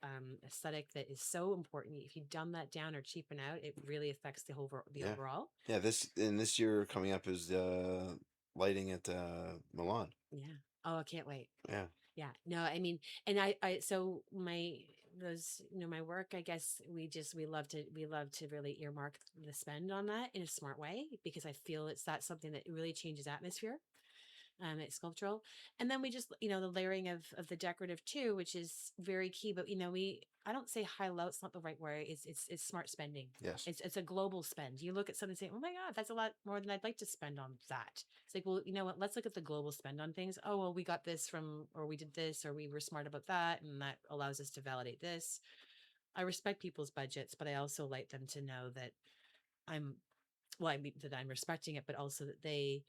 aesthetic that is so important. If you dumb that down or cheapen out, it really affects the Yeah. overall. Yeah. This year coming up is lighting at Milan. Yeah. Oh, I can't wait. Yeah. Yeah. No, I mean, and so my work, I guess we love to really earmark the spend on that in a smart way, because I feel that's something that really changes atmosphere. It's sculptural. And then we just, the layering of the decorative too, which is very key. But I don't say high low, it's not the right word. It's smart spending. Yes. It's a global spend. You look at something and say, oh my God, that's a lot more than I'd like to spend on that. It's like, well, you know what? Let's look at the global spend on things. Oh, well, we got this from, or we did this, or we were smart about that. And that allows us to validate this. I respect people's budgets, but I also like them to know that I'm, well, I mean, that I'm respecting it, but also that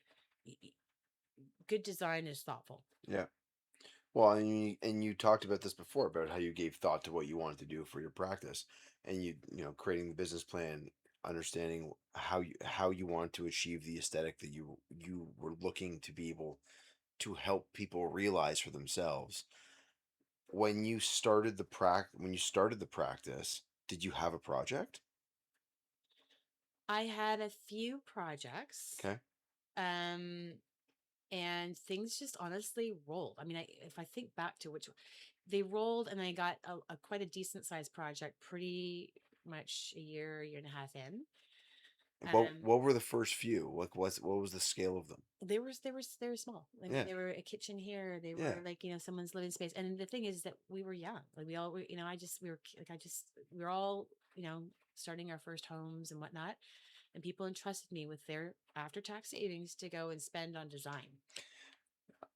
good design is thoughtful. Yeah. Well, and you talked about this before about how you gave thought to what you wanted to do for your practice, and creating the business plan, understanding how you want to achieve the aesthetic that you were looking to be able to help people realize for themselves. When you started the practice, did you have a project? I had a few projects, Okay. um, and things just honestly rolled. I mean, if I think back to which they rolled, and I got a quite a decent sized project pretty much a year and a half in. Um, What were the first few? Like, what was the scale of them? they were small. I mean, Yeah. they were a kitchen here. They Yeah. were like, someone's living space. And the thing is that we were young. Like we all were, we were all, starting our first homes and whatnot. And people entrusted me with their after tax savings to go and spend on design.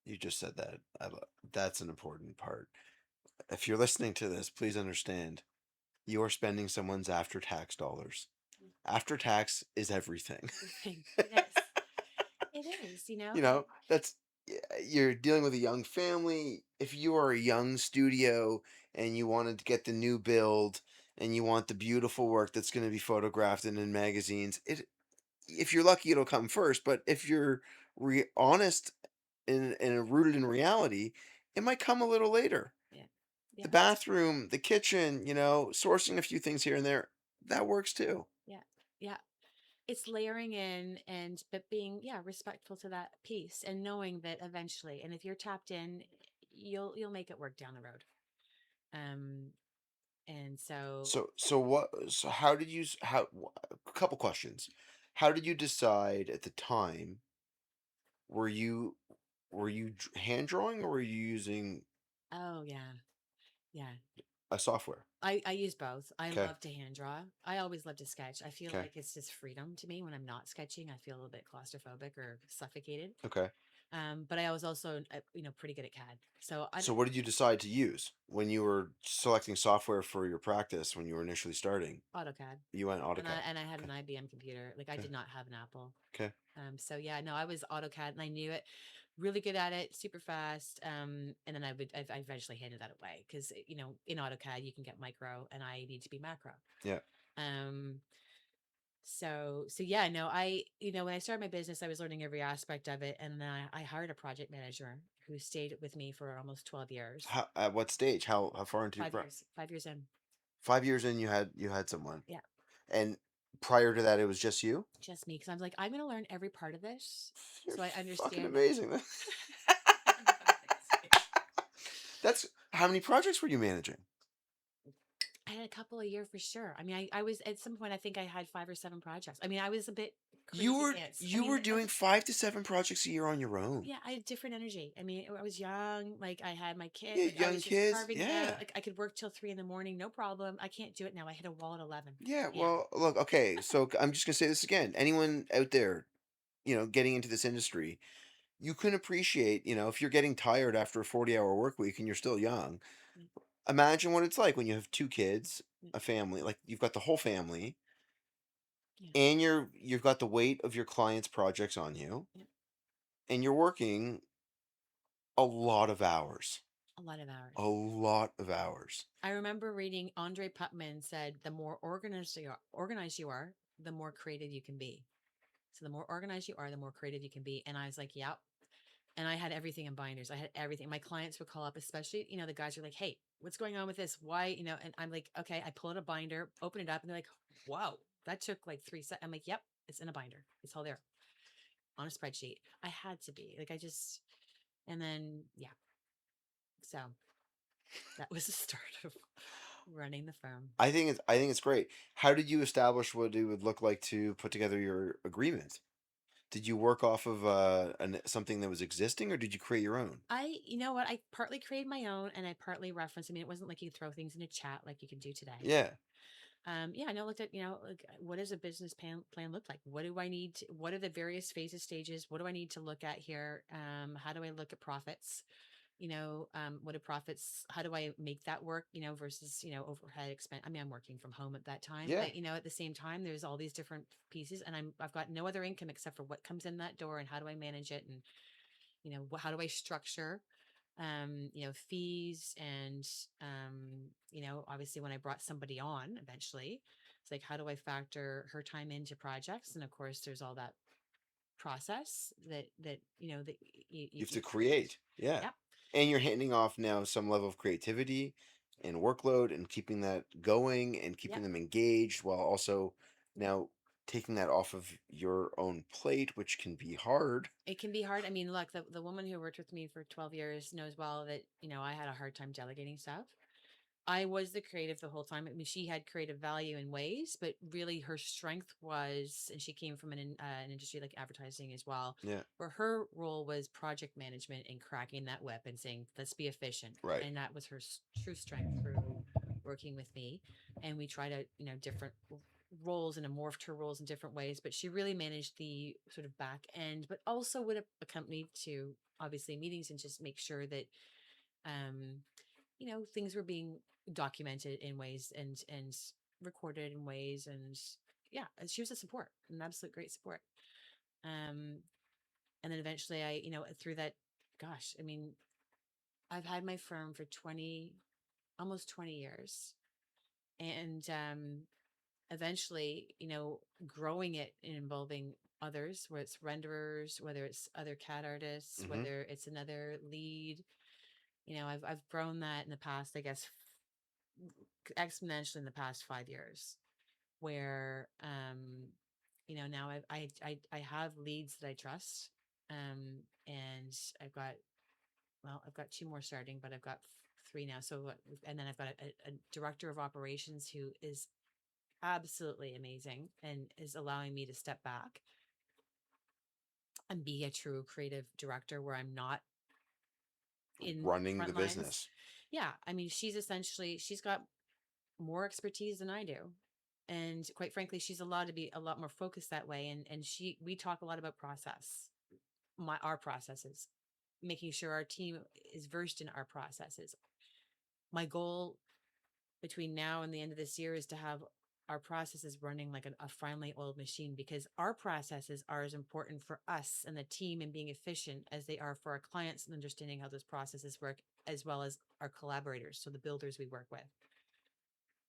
You just said that. That's an important part. If you're listening to this, please understand you are spending someone's after tax dollars. After tax is everything. Everything. It is. It is, That's you're dealing with a young family. If you are a young studio and you wanted to get the new build and you want the beautiful work that's going to be photographed and in magazines, if you're lucky, it'll come first. But if you're honest and rooted in reality, it might come a little later. Yeah. The Yeah. bathroom, the kitchen, sourcing a few things here and there, that works too. Yeah. Yeah. It's layering in but being, yeah, respectful to that piece and knowing that eventually, and if you're tapped in, you'll make it work down the road. Um, and so, So how did you how a couple questions. How did you decide at the time? Were you hand drawing or were you using oh yeah. Yeah. a software? I use both. I Okay. love to hand draw. I always love to sketch. I feel Okay. like it's just freedom to me when I'm not sketching. I feel a little bit claustrophobic or suffocated. Okay. But I was also, pretty good at CAD. So I So don't what did you decide to use when you were selecting software for your practice when you were initially starting? AutoCAD. You went And I AutoCAD. and I had an Okay. IBM computer. Like I Okay. did not have an Apple. Okay. So yeah, no, I was AutoCAD and I knew it. Really good at it, super fast. And then I eventually handed that away because in AutoCAD you can get micro, and I need to be macro. Yeah. Um, so yeah, no, when I started my business, I was learning every aspect of it, and then I hired a project manager who stayed with me for almost 12 years. How, at what stage? How far into your 5 years, 5 years in. 5 years in you had someone. Yeah, And prior to that it was just you? just me, because I'm like, I'm going to learn every part of this You're so I fucking understand it. amazing. That's how many projects were you managing? I had a couple a year for sure. I mean, I was at some point, I think I had 5 or 7 projects. I mean, I was a bit You crazy were pants. I you mean, were doing 5 to 7 projects a year on your own. yeah, I had different energy. I mean, I was young. Like I had my kid. Yeah, Like I young was just kids. carving nail. Yeah. Like I could work till 3 in the morning, no problem. I can't do it now. I hit a wall at 11 Yeah, p.m. well, look, okay, so I'm just gonna say this again. Anyone out there, getting into this industry, you can appreciate, if you're getting tired after a 40-hour work week and you're still young, Yeah, imagine what it's like when you have two kids, yeah, a family, like you've got the whole family, yeah, and you've got the weight of your clients' projects on you, yeah. and you're working a lot of hours. A lot of A hours. lot of hours. I remember reading Andre Putman said, "The more organized you are, the more creative you can be. So the more organized you are, the more creative you can be." And I was like, "Yep." And I had everything in binders. I had everything. My clients would call up, especially, the guys are like, "Hey, what's going on with this? Why?" And I'm like, "Okay." I pull out a binder, open it up, and they're like, "Whoa, that took like 3 seconds." I'm like, "Yep, it's in a binder. It's all there on a spreadsheet." I had to be like, and then, yeah. So that was the start of running the firm. I think it's great. How did you establish what it would look like to put together your agreement? Did you work off of something that was existing, or did you create your own? You know what? I partly created my own and I partly referenced. I mean, it wasn't like you could throw things in a chat like you can do today. Yeah. Yeah, I know. Looked at, like, what does a business plan look like? What do I need? What are the various phases, stages? What do I need to look at here? How do I look at profits? What do profits? How do I make that work? Versus overhead expense. I mean, I'm working from home at that time, Yeah. but at the same time, there's all these different pieces, and I've got no other income except for what comes in that door, and how do I manage it, and how do I structure fees and obviously when I brought somebody on eventually, it's like how do I factor her time into projects? And of course there's all that process that You have you to create. create. Yeah. Yep. And you're handing off now some level of creativity and workload and keeping that going and keeping Yep. them engaged while also now taking that off of your own plate, which can be hard. It can be hard. I mean, look, the woman who worked with me for 12 years knows well that I had a hard time delegating stuff. I was the creative the whole time. I mean, she had creative value in ways, but really her strength was, and she came from an industry like advertising as well, Yeah. where her role was project management and cracking that whip and saying, let's be efficient. Right. And that was her true strength through working with me. And we tried out, different roles and morphed her roles in different ways, but she really managed the sort of back end, but also would accompany to obviously meetings and just make sure that, um, things were being documented in ways and recorded in ways. And yeah, she was a support, an absolute great support. Um, and then eventually through that, gosh, I mean, I've had my firm for almost 20 years. And eventually, growing it and involving others, where it's renderers, whether it's other cat artists, Mm-hmm. whether it's another lead, I've grown that in the past, I guess, exponentially in the past 5 years, where now I have leads that I trust, and I've got two more starting, but I've got three now. So and then I've got a director of operations who is absolutely amazing and is allowing me to step back and be a true creative director where I'm not in the Running the front lines. business. Yeah, I mean, she's got more expertise than I do. And quite frankly, she's allowed to be a lot more focused that way. And we talk a lot about our processes, making sure our team is versed in our processes. My goal between now and the end of this year is to have our processes running like a finely oiled machine, because our processes are as important for us and the team and being efficient as they are for our clients and understanding how those processes work, as well as our collaborators. So the builders we work with,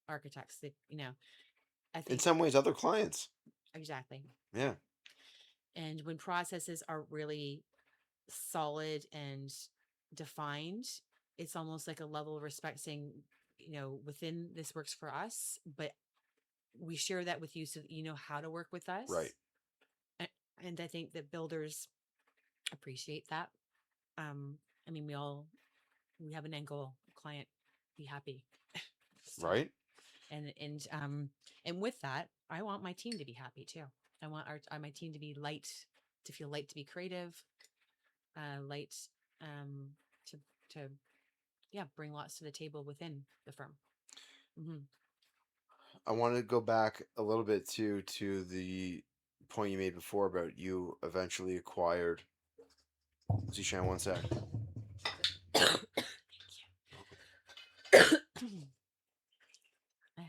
architects, I In think some ways, other clients. exactly. Yeah. And when processes are really solid and defined, it's almost like a level of respect saying, within this works for us, but we share that with you so that you know how to work with Right. us. A- And I think that builders appreciate that. I mean, we have an end goal, client be happy. So, Right. and with that, I want my team to be happy too. I want my team to be light, to feel light, to be creative, light, um, to to yeah, bring lots to the table within the firm. Hmm. I want to go back a little bit to the point you made before about you eventually acquired. Zishan, one sec. I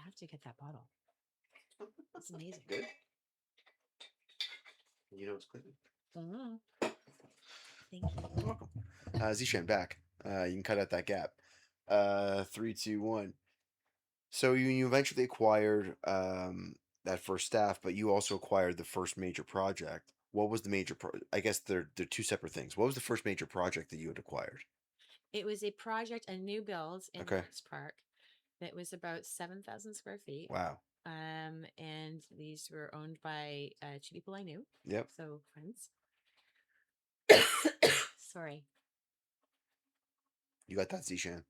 have to get that bottle. It's amazing. Good. You know it's clean. Hmm. Thank you. You're welcome. Zishan, back. You can cut out that gap. Three, two, one. So you eventually acquired that first staff, but you also acquired the first major project. What was the major? I guess they're two separate things. What was the first major project that you had acquired? It was a project, a new build in Okay. Lawrence Park that was about 7,000 square feet. Wow. And these were owned by two people I knew. Yep. So friends. Sorry. You got that, Zishan.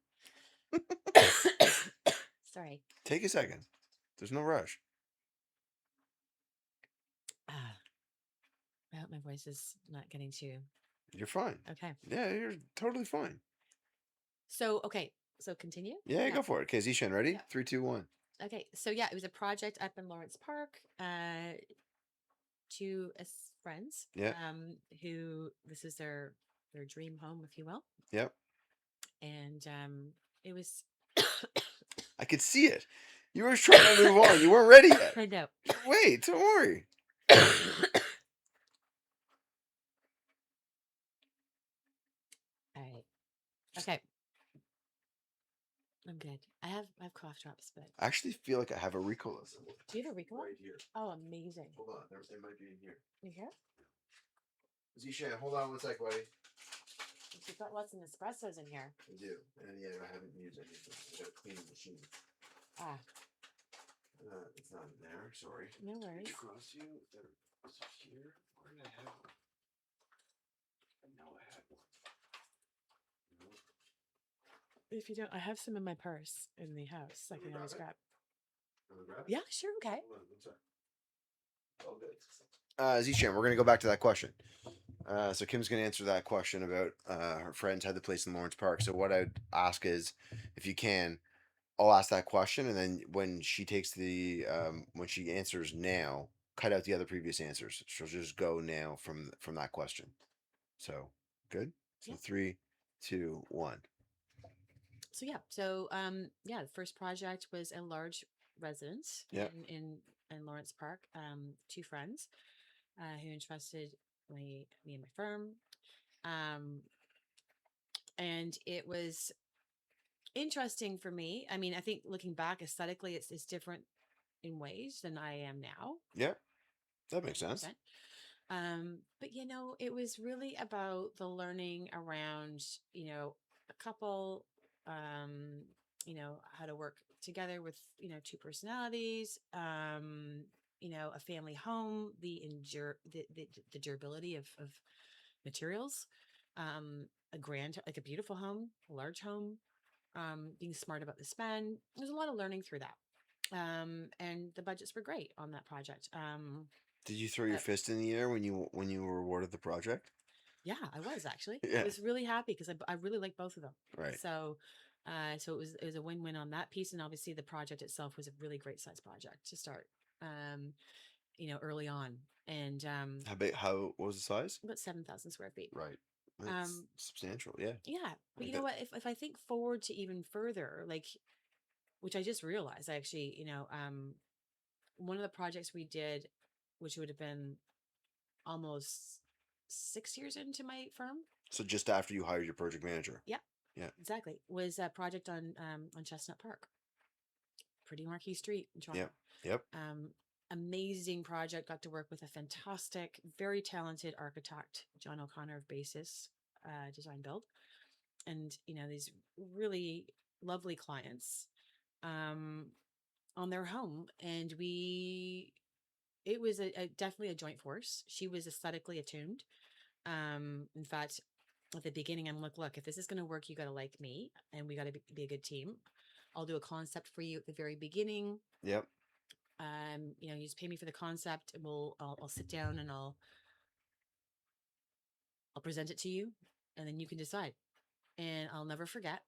Sorry. Take a second. There's no rush. Ah, I hope my voice is not getting too You're fine. okay. Yeah, you're totally fine. So okay, so continue. Yeah, Yeah, go for it. Okay, Zishan, ready? yeah. 3, 2, 1. Okay, so yeah, it was a project up in Lawrence Park. Two friends, Yeah, who this is their dream home, if you will, yep. and it was. I could see it. You were trying to move on. You weren't ready yet. I know. Wait, don't worry. All right. Okay. I'm good. I have cough drops, but I actually feel like I have a Ricola symbol do you have a Ricola? right here. Oh, amazing. Hold on, it might be in here. You here? Zishan, hold on one sec, buddy. You've got lots of espressos in here. I do, and yeah, I haven't used anything. I gotta clean the machine. Ah, It's not in there. Sorry. no worries. Across you. Was it here? Where did I have one? I know I had one. No. If you don't, I have some in my purse in the house. I can always grab. Wanna grab it? Yeah, sure. Okay. Hold on, one sec. All good. Zishan, we're gonna go back to that question. So Kim's gonna answer that question about her friends had the place in Lawrence Park. So what I'd ask is, if you can, I'll ask that question, and then when she takes the when she answers now, cut out the other previous answers. She'll just go now from that question. So good. So Yeah. 3, 2, 1. The first project was a large residence Yeah. in Lawrence Park. Two friends who entrusted me and my firm. Um, and it was interesting for me. I mean, I think looking back aesthetically, it's different in ways than I am now. Yeah. That makes sense. 100%. But it was really about the learning around, a couple, um, how to work together with, two personalities, a family home, the durability of materials, like a beautiful home, a large home, being smart about the spend. There's a lot of learning through that. And the budgets were great on that project. Did you throw your Uh, fist in the air when you were awarded the project? Yeah, I was actually. I Yeah. was really happy because I really like both of them. Right. So it was a win-win on that piece, and obviously the project itself was a really great size project to start. Um, early on, and How big? How what was the size? about 7,000 square feet. Right. That's Um, substantial. Yeah. yeah, but I you know bet. what? If I think forward to even further, like which I just realized, I actually, one of the projects we did, which would have been almost 6 years into my firm. So just after you hired your project manager. Yeah, Yeah. exactly. Was a project on Chestnut Park, pretty marquee street in Toronto. Yep. Yep. Um, Amazing project. Got to work with a fantastic, very talented architect, John O'Connor of Basis Design Build, and these really lovely clients um, on their home, and it was definitely a joint force. She was aesthetically attuned. In fact, at the beginning, I'm like, look, if this is going to work, you got to like me, and we got to be a good team. I'll do a concept for you at the very beginning. Yep. You just pay me for the concept, and I'll sit down and I'll present it to you, and then you can decide. And I'll never forget.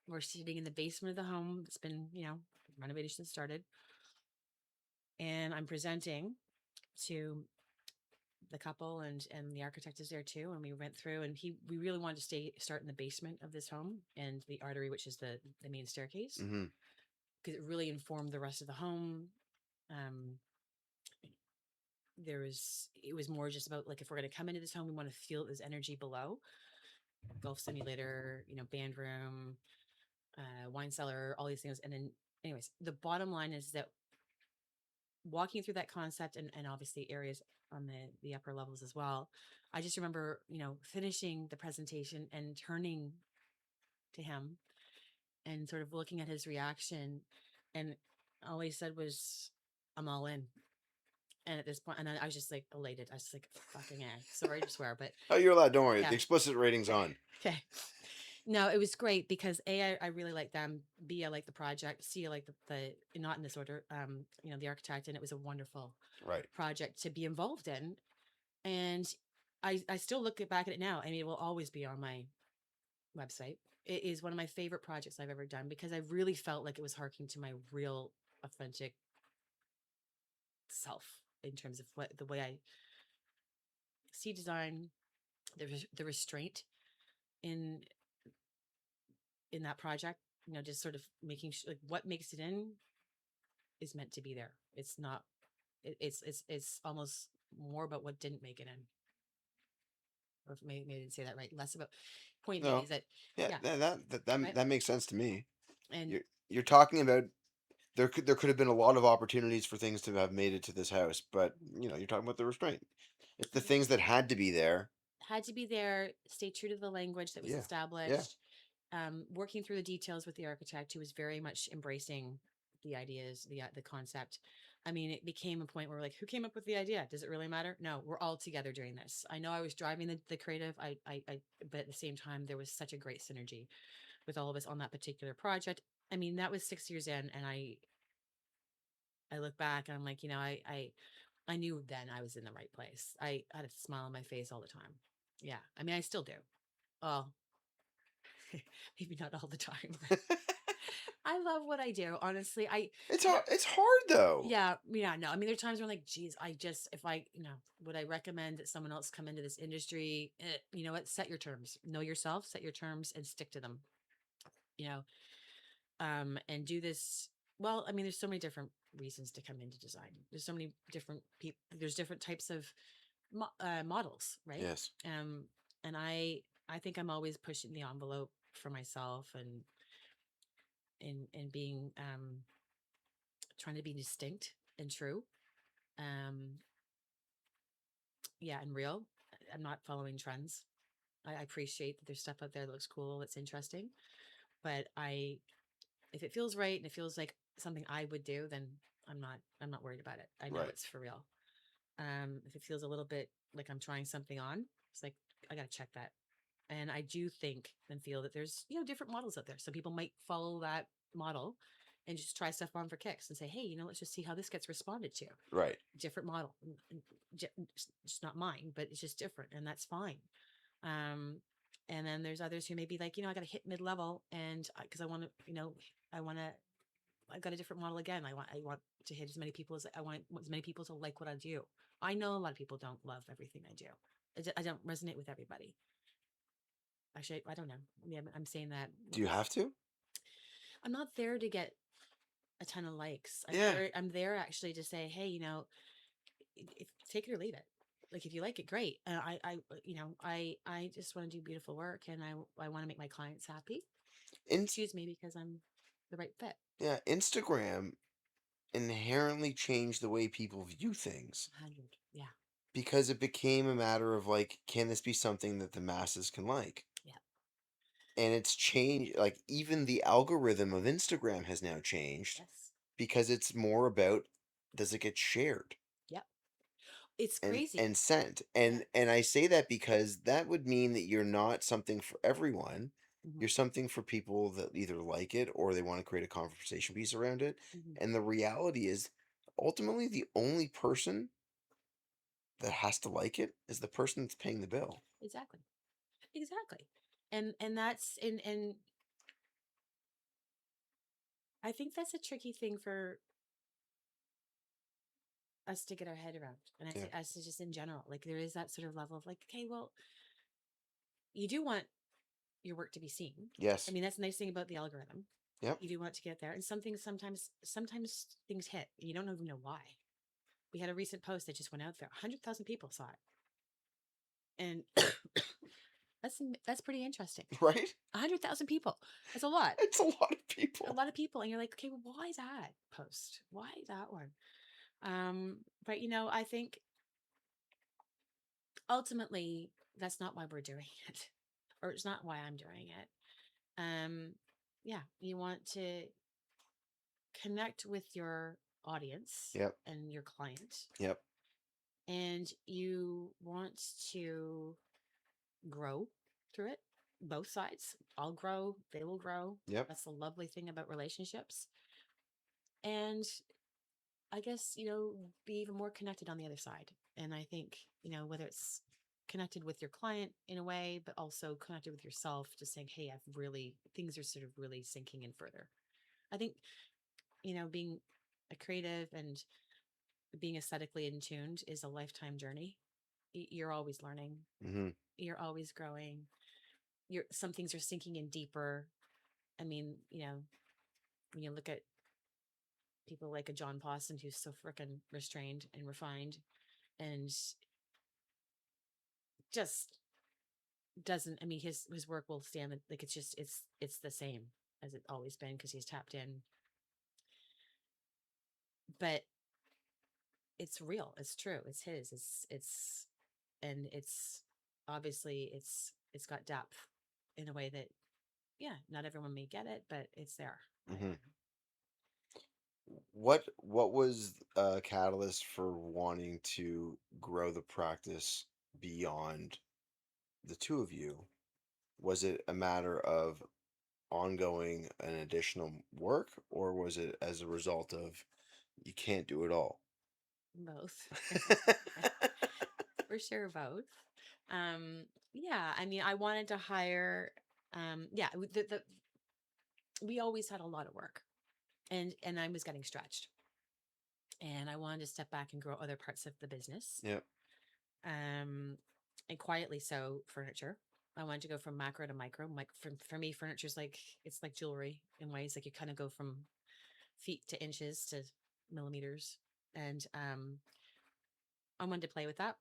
We're sitting in the basement of the home. It's been, renovation started, and I'm presenting to the couple, and the architect is there too, and we went through, and we really wanted to start in the basement of this home and the artery, which is the main staircase, Mm-hmm. because it really informed the rest of the home. um it was more just about, like, if we're going to come into this home, we want to feel this energy below. Golf simulator, band room, wine cellar, all these things. And then, anyways, the bottom line is that walking through that concept, and obviously areas on the upper levels as well, I just remember, finishing the presentation and turning to him and sort of looking at his reaction, and all he said was, "I'm all in." And at this point, and then I was just like elated. I was just like, "Fucking A." Sorry to swear, but Oh, you're allowed. Don't worry. yeah. The explicit rating's on. Okay. No, it was great because I really like them. B, I like the project. C, I like the not in this order. The architect, and it was a wonderful Right. project to be involved in. And I still back at it now. I mean, it will always be on my website. It is one of my favorite projects I've ever done because I really felt like it was harking to my real, authentic self in terms of what the way I see design, the restraint in that project. You know, just sort of making sure like what makes it in is meant to be there. It's not. It's almost more about what didn't make it in. Or maybe I didn't say that right. Less about. Point being No, is that yeah, yeah, right. that makes sense to me. And You're talking about there could have been a lot of opportunities for things to have made it to this house, but you're talking about the restraint. It's the things that had to be there. had to be there, stay true to the language that was Yeah, yeah, established, working through the details with the architect who was very much embracing the ideas, the concept. I mean, it became a point where we're like, who came up with the idea? Does it really matter? No, we're all together doing this. I know I was driving the creative, but at the same time, there was such a great synergy with all of us on that particular project. I mean, that was 6 years in, and I look back and I'm like, I knew then I was in the right place. I had a smile on my face all the time. Yeah, I mean, I still do. Oh, maybe not all the time, but I love what I do. Honestly, it's there, hard. It's hard though. yeah, no. I mean, there are times where I'm like, geez, if I, would I recommend that someone else come into this industry? You know what? Set your terms. Know yourself. Set your terms and stick to them. You know, and do this. Well, I mean, there's so many different reasons to come into design. There's so many different people. There's different types of models, right? Yes, And I think I'm always pushing the envelope for myself and being trying to be distinct and true. Um, yeah, and real. I'm not following trends. I appreciate that there's stuff out there that looks cool, that's interesting, but if it feels right and it feels like something I would do, then I'm not worried about it. I know right, it's for real. If it feels a little bit like I'm trying something on, it's like I got to check that. And I do think and feel that there's, different models out there. Some people might follow that model and just try stuff on for kicks and say, hey, let's just see how this gets responded to. right. Different model. Just not mine, but it's just different. And that's fine. Um, and then there's others who may be like, I got to hit mid level and because I want to, I want to, I got a different model again. I want to hit as many people as I want as many people to like what I do. I know a lot of people don't love everything I do. I don't resonate with everybody. Actually, I don't know. Yeah, I'm saying that. Do you have to? I'm not there to get a ton of likes. I'm Yeah. there. I'm there actually to say, hey, take it or leave it. Like if you like it, great. I just want to do beautiful work, and I want to make my clients happy. In Choose me because I'm the right fit. yeah, Instagram inherently changed the way people view things 100. Yeah. because it became a matter of like, can this be something that the masses can like? Yeah. And it's changed. Like even the algorithm of Instagram has now changed Yes. because it's more about does it get shared Yep. It's and crazy. sent. Yeah. And I say that because that would mean that you're not something for everyone. Hmm. You're something for people that either like it or they want to create a conversation piece around it. Hmm. And the reality is ultimately the only person that has to like it is the person that's paying the bill. Exactly. Exactly. And that's and I think that's a tricky thing for us to get our head around. And I Yeah. say us just in general. Like there is that sort of level of like, okay, well, you do want your work to be seen. I Yes. mean, that's the nice thing about the algorithm. Yep. You do want to get there. And sometimes things hit. And you don't even know why. We had a recent post that just went out there. 100,000 people saw it. And that's pretty interesting. Right? 100,000 people. That's a lot. It's a lot of A people. lot of people. And you're like, okay, well, why is that post? Why that one? But I think ultimately that's not why we're doing it. Or it's not why I'm doing it. Yeah, you want to connect with your audience Yep. and your client, Yep. and you want to grow through it. Both sides. I'll grow, they will grow. Yep. That's the lovely thing about relationships. And I guess, be even more connected on the other side. And I think, whether it's connected with your client in a way, but also connected with yourself, just saying, hey, things are sort of really sinking in further. I think, being a creative and being aesthetically in tuned is a lifetime journey. You're always learning, Mm-hmm. you're always growing. Some things are sinking in deeper. I mean, when you look at people like a John Pawson who's so freaking restrained and refined and just doesn't, I mean, his work will stand, like, it's the same as it's always been because he's tapped in, but it's real, it's true, it's his, and it's obviously it's got depth in a way that, yeah, not everyone may get it, but it's there. Mm-hmm. What was a catalyst for wanting to grow the practice beyond the two of you? Was it a matter of ongoing and additional work, or was it as a result of you can't do it all? Both. For sure, both. Yeah, I mean, I wanted to hire, yeah, we always had a lot of work, and I was getting stretched, and I wanted to step back and grow other parts of the business. Yep. Um, and quietly so, furniture. I wanted to go from macro to micro. Like, for me, furniture's like, it's like jewelry in ways. Like, you kind of go from feet to inches to millimeters, and I wanted to play with that.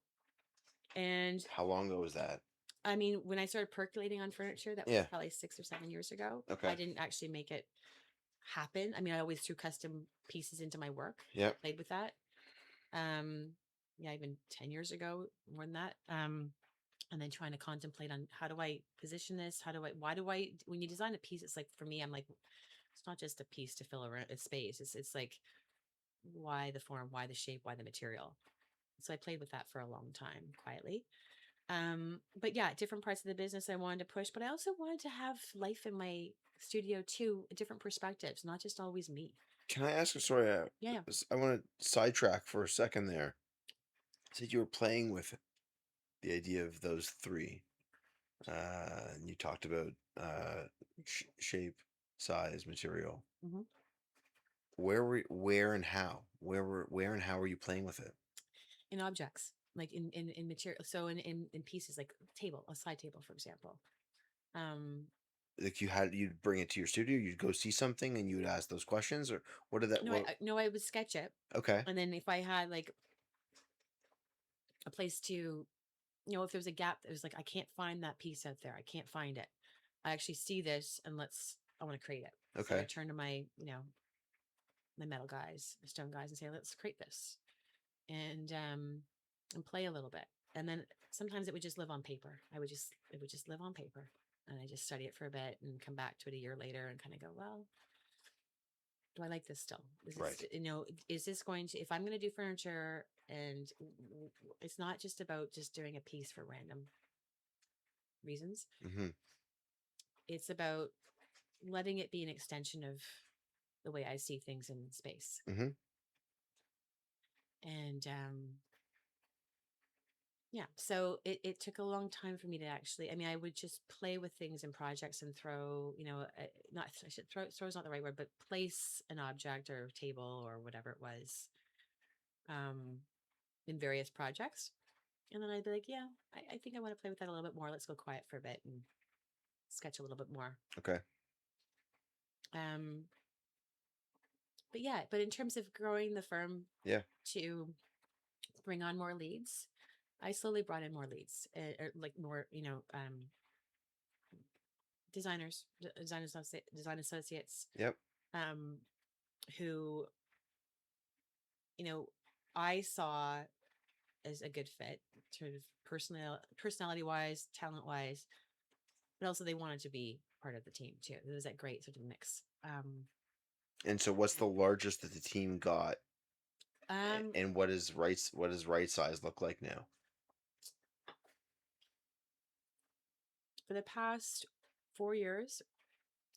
And How long ago was that? I mean, when I started percolating on furniture, that was Yeah. probably 6 or 7 years ago. I Okay. didn't actually make it happen. I mean, I always threw custom pieces into my work. I Yep. played with that. Um, yeah, even 10 years ago, more than that. And then trying to contemplate on, how do I position this? Why do I, when you design a piece, it's like, for me, I'm like, it's not just a piece to fill a space. It's like, why the form, why the shape, why the material? So I played with that for a long time quietly. But yeah, different parts of the business I wanted to push, but I also wanted to have life in my studio too, different perspectives, not just always me. Can I ask a story? Yeah, yeah. I want to sidetrack for a second there. Said you were playing with the idea of those three. And you talked about shape, size, material. Hmm. Where and how? Where and how were you playing with it? In objects, like in material. So in pieces, like table, a side table, for example. Um, Like you'd bring it to your studio, you'd go see something, and you would ask those questions, or what did that? no, What? no, I would sketch it. Okay. And then if I had like a place to, if there's a gap, there's like, I can't find that piece out there. I can't find it. I actually see this and I want to create it. So I Okay. turn to my metal guys, my stone guys, and say, let's create this. And play a little bit. And then sometimes it would just live on paper. It would just live on paper. And I just study it for a bit and come back to it a year later and kind of go, well, do I like this still? Right. Is this going to, if I'm going to do furniture, and it's not just about just doing a piece for random reasons. Mm-hmm. It's about letting it be an extension of the way I see things in space. Mm-hmm. And yeah, so it took a long time for me to actually, I mean, I would just play with things and projects and throw, not, I should throw is not the right word, but place an object or table or whatever it was, um, in various projects. And then I'd be like, yeah, I think I want to play with that a little bit more. Let's go quiet for a bit and sketch a little bit more. Okay. Um, but yeah, but in terms of growing the firm Yeah. to bring on more leads, I slowly brought in more leads, or like more, designers, design associates, Yep. um, who, you know, I saw as a good fit, sort of personality wise, talent wise, but also they wanted to be part of the team too. There was that great sort of mix. And so, what's the largest that the team got, Um, and what does right size look like now? for the past 4 years,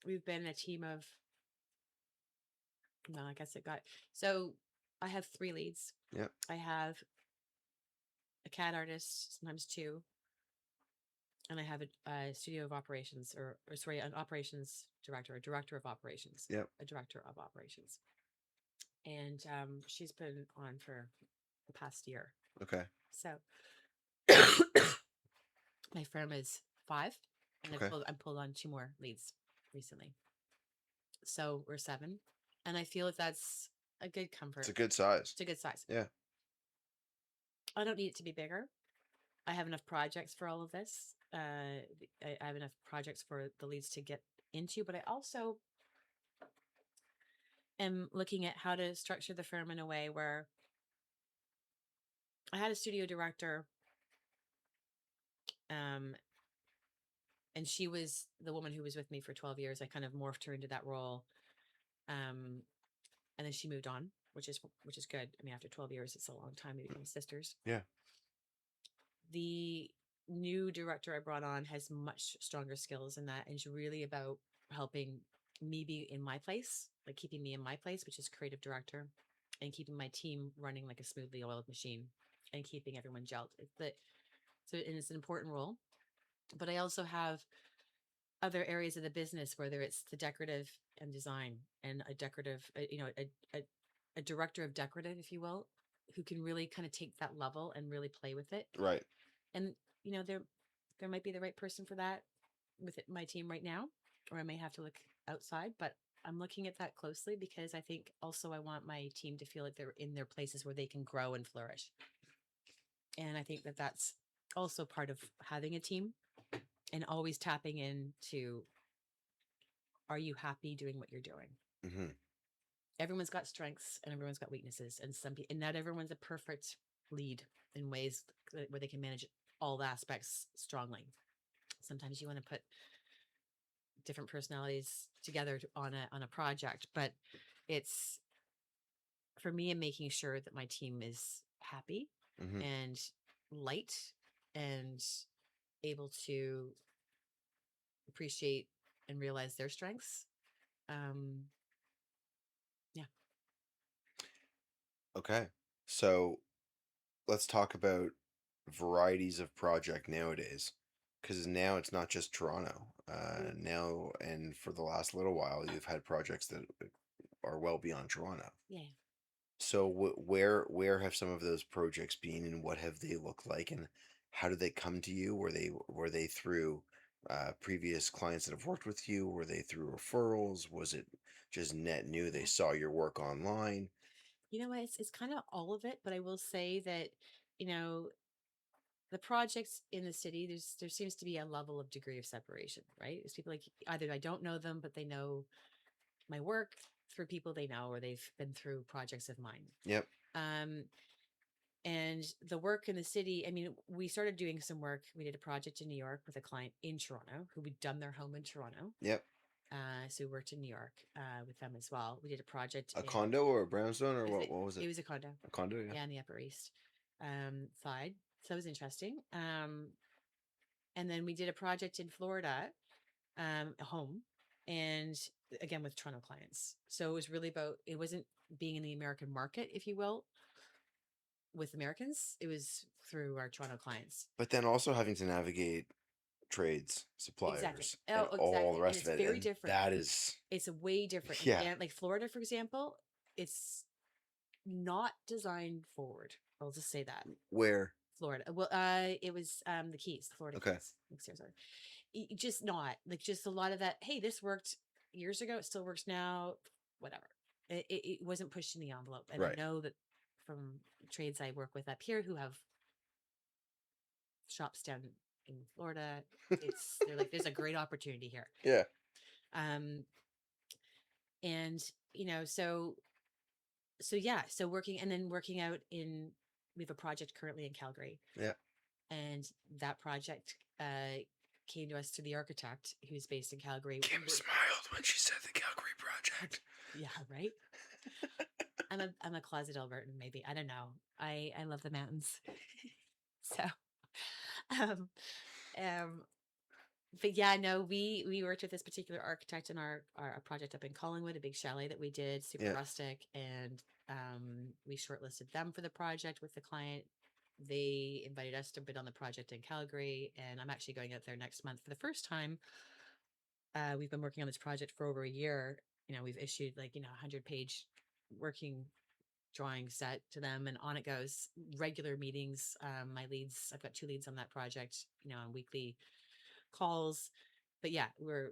we've been a team of, no, I guess it got, so I have three leads. Yep. I have a CAD artist, sometimes two, and I have a studio of operations, or sorry, an operations director, a director of operations, Yep. a director of operations, and she's been on for the past year. Okay. So my firm is five, and Okay. I'm pulled on two more leads recently. So we're seven, and I feel that that's a good It's comfort. a good size. It's a good size. Yeah. I don't need it to be bigger. I have enough projects for all of this. I have enough projects for the leads to get into, but I also am looking at how to structure the firm in a way where I had a studio director, um, and she was the woman who was with me for 12 years. I kind of morphed her into that role. And then she moved on, which is good. I mean, after 12 years, it's a long time to become sisters. Yeah. The new director I brought on has much stronger skills in that, and it's really about helping me be in my place, like keeping me in my place, which is creative director, and keeping my team running like a smoothly oiled machine, and keeping everyone gelled. And it's an important role. But I also have other areas of the business, whether it's the decorative and design, and a decorative, a director of decorative, if you will, who can really kind of take that level and really play with it. Right. And there might be the right person for that with my team right now, or I may have to look outside. But I'm looking at that closely, because I think also I want my team to feel like they're in their places where they can grow and flourish. And I think that that's also part of having a team, and always tapping into, are you happy doing what you're doing? Mm-hmm. Everyone's got strengths and everyone's got weaknesses, and and not everyone's a perfect lead in ways where they can manage all the aspects strongly. Sometimes you want to put different personalities together on a project, but it's, for me, I'm making sure that my team is happy Mm-hmm. and light and able to appreciate and realize their strengths. Um, yeah. Okay. So let's talk about varieties of project nowadays, because now it's not just Toronto. Now, and for the last little while, you've had projects that are well beyond Toronto. Yeah. So where have some of those projects been, and what have they looked like, and how did they come to you? Were they through previous clients that have worked with you? Were they through referrals? Was it just net new? They Yeah. saw your work online. You know what? It's kind of all of it, but I will say that, you know, the projects in the city, there seems to be a level of degree of separation, right? It's people like, either I don't know them, but they know my work through people they know, or they've been through projects of mine. Yep. Um, and the work in the city, I mean, we started doing some work. We did a project in New York with a client in Toronto who we'd done their home in Toronto. Yep. So we worked in New York with them as well. We did a project A in, condo or a brownstone, or is what? it, What was it? it was a condo, A condo, yeah. yeah, in the Upper East side. So that was interesting. And then we did a project in Florida, a home, and again with Toronto clients. So it was really about, it wasn't being in the American market, if you will, with Americans. It was through our Toronto clients. But then also having to navigate trades, Exactly. suppliers, and Oh, all the exactly. And rest of it's it, very and different. that is, It's a way different. yeah. And like Florida, for example, it's not designed forward. I'll just say that. Where? Florida. Well, it was the Keys, the Florida Okay. Keys. Sorry. Just not like, just a lot of that. Hey, this worked years ago. It still works now. Whatever. It wasn't pushing the envelope. And I Right. know that from trades I work with up here who have shops down in Florida, they're like, there's a great opportunity here. Yeah. Um, and so yeah, so working out in, we have a project currently in Calgary, Yeah. and that project came to us through the architect who's based in Calgary. Kim smiled when she said the Calgary project. Yeah, right. I'm a closet Albertan, maybe. I don't know. I love the mountains. So, um, um, but yeah, no, we worked with this particular architect in our project up in Collingwood, a big chalet that we did, super Yeah. rustic, and we shortlisted them for the project with the client. they invited us to bid on the project in Calgary, and I'm actually going out there next month for the first time. We've been working on this project for over a year. We've issued like 100-page working drawing set to them, and on it goes. Regular meetings. My leads, I've got two leads on that project. On weekly calls. But yeah, we're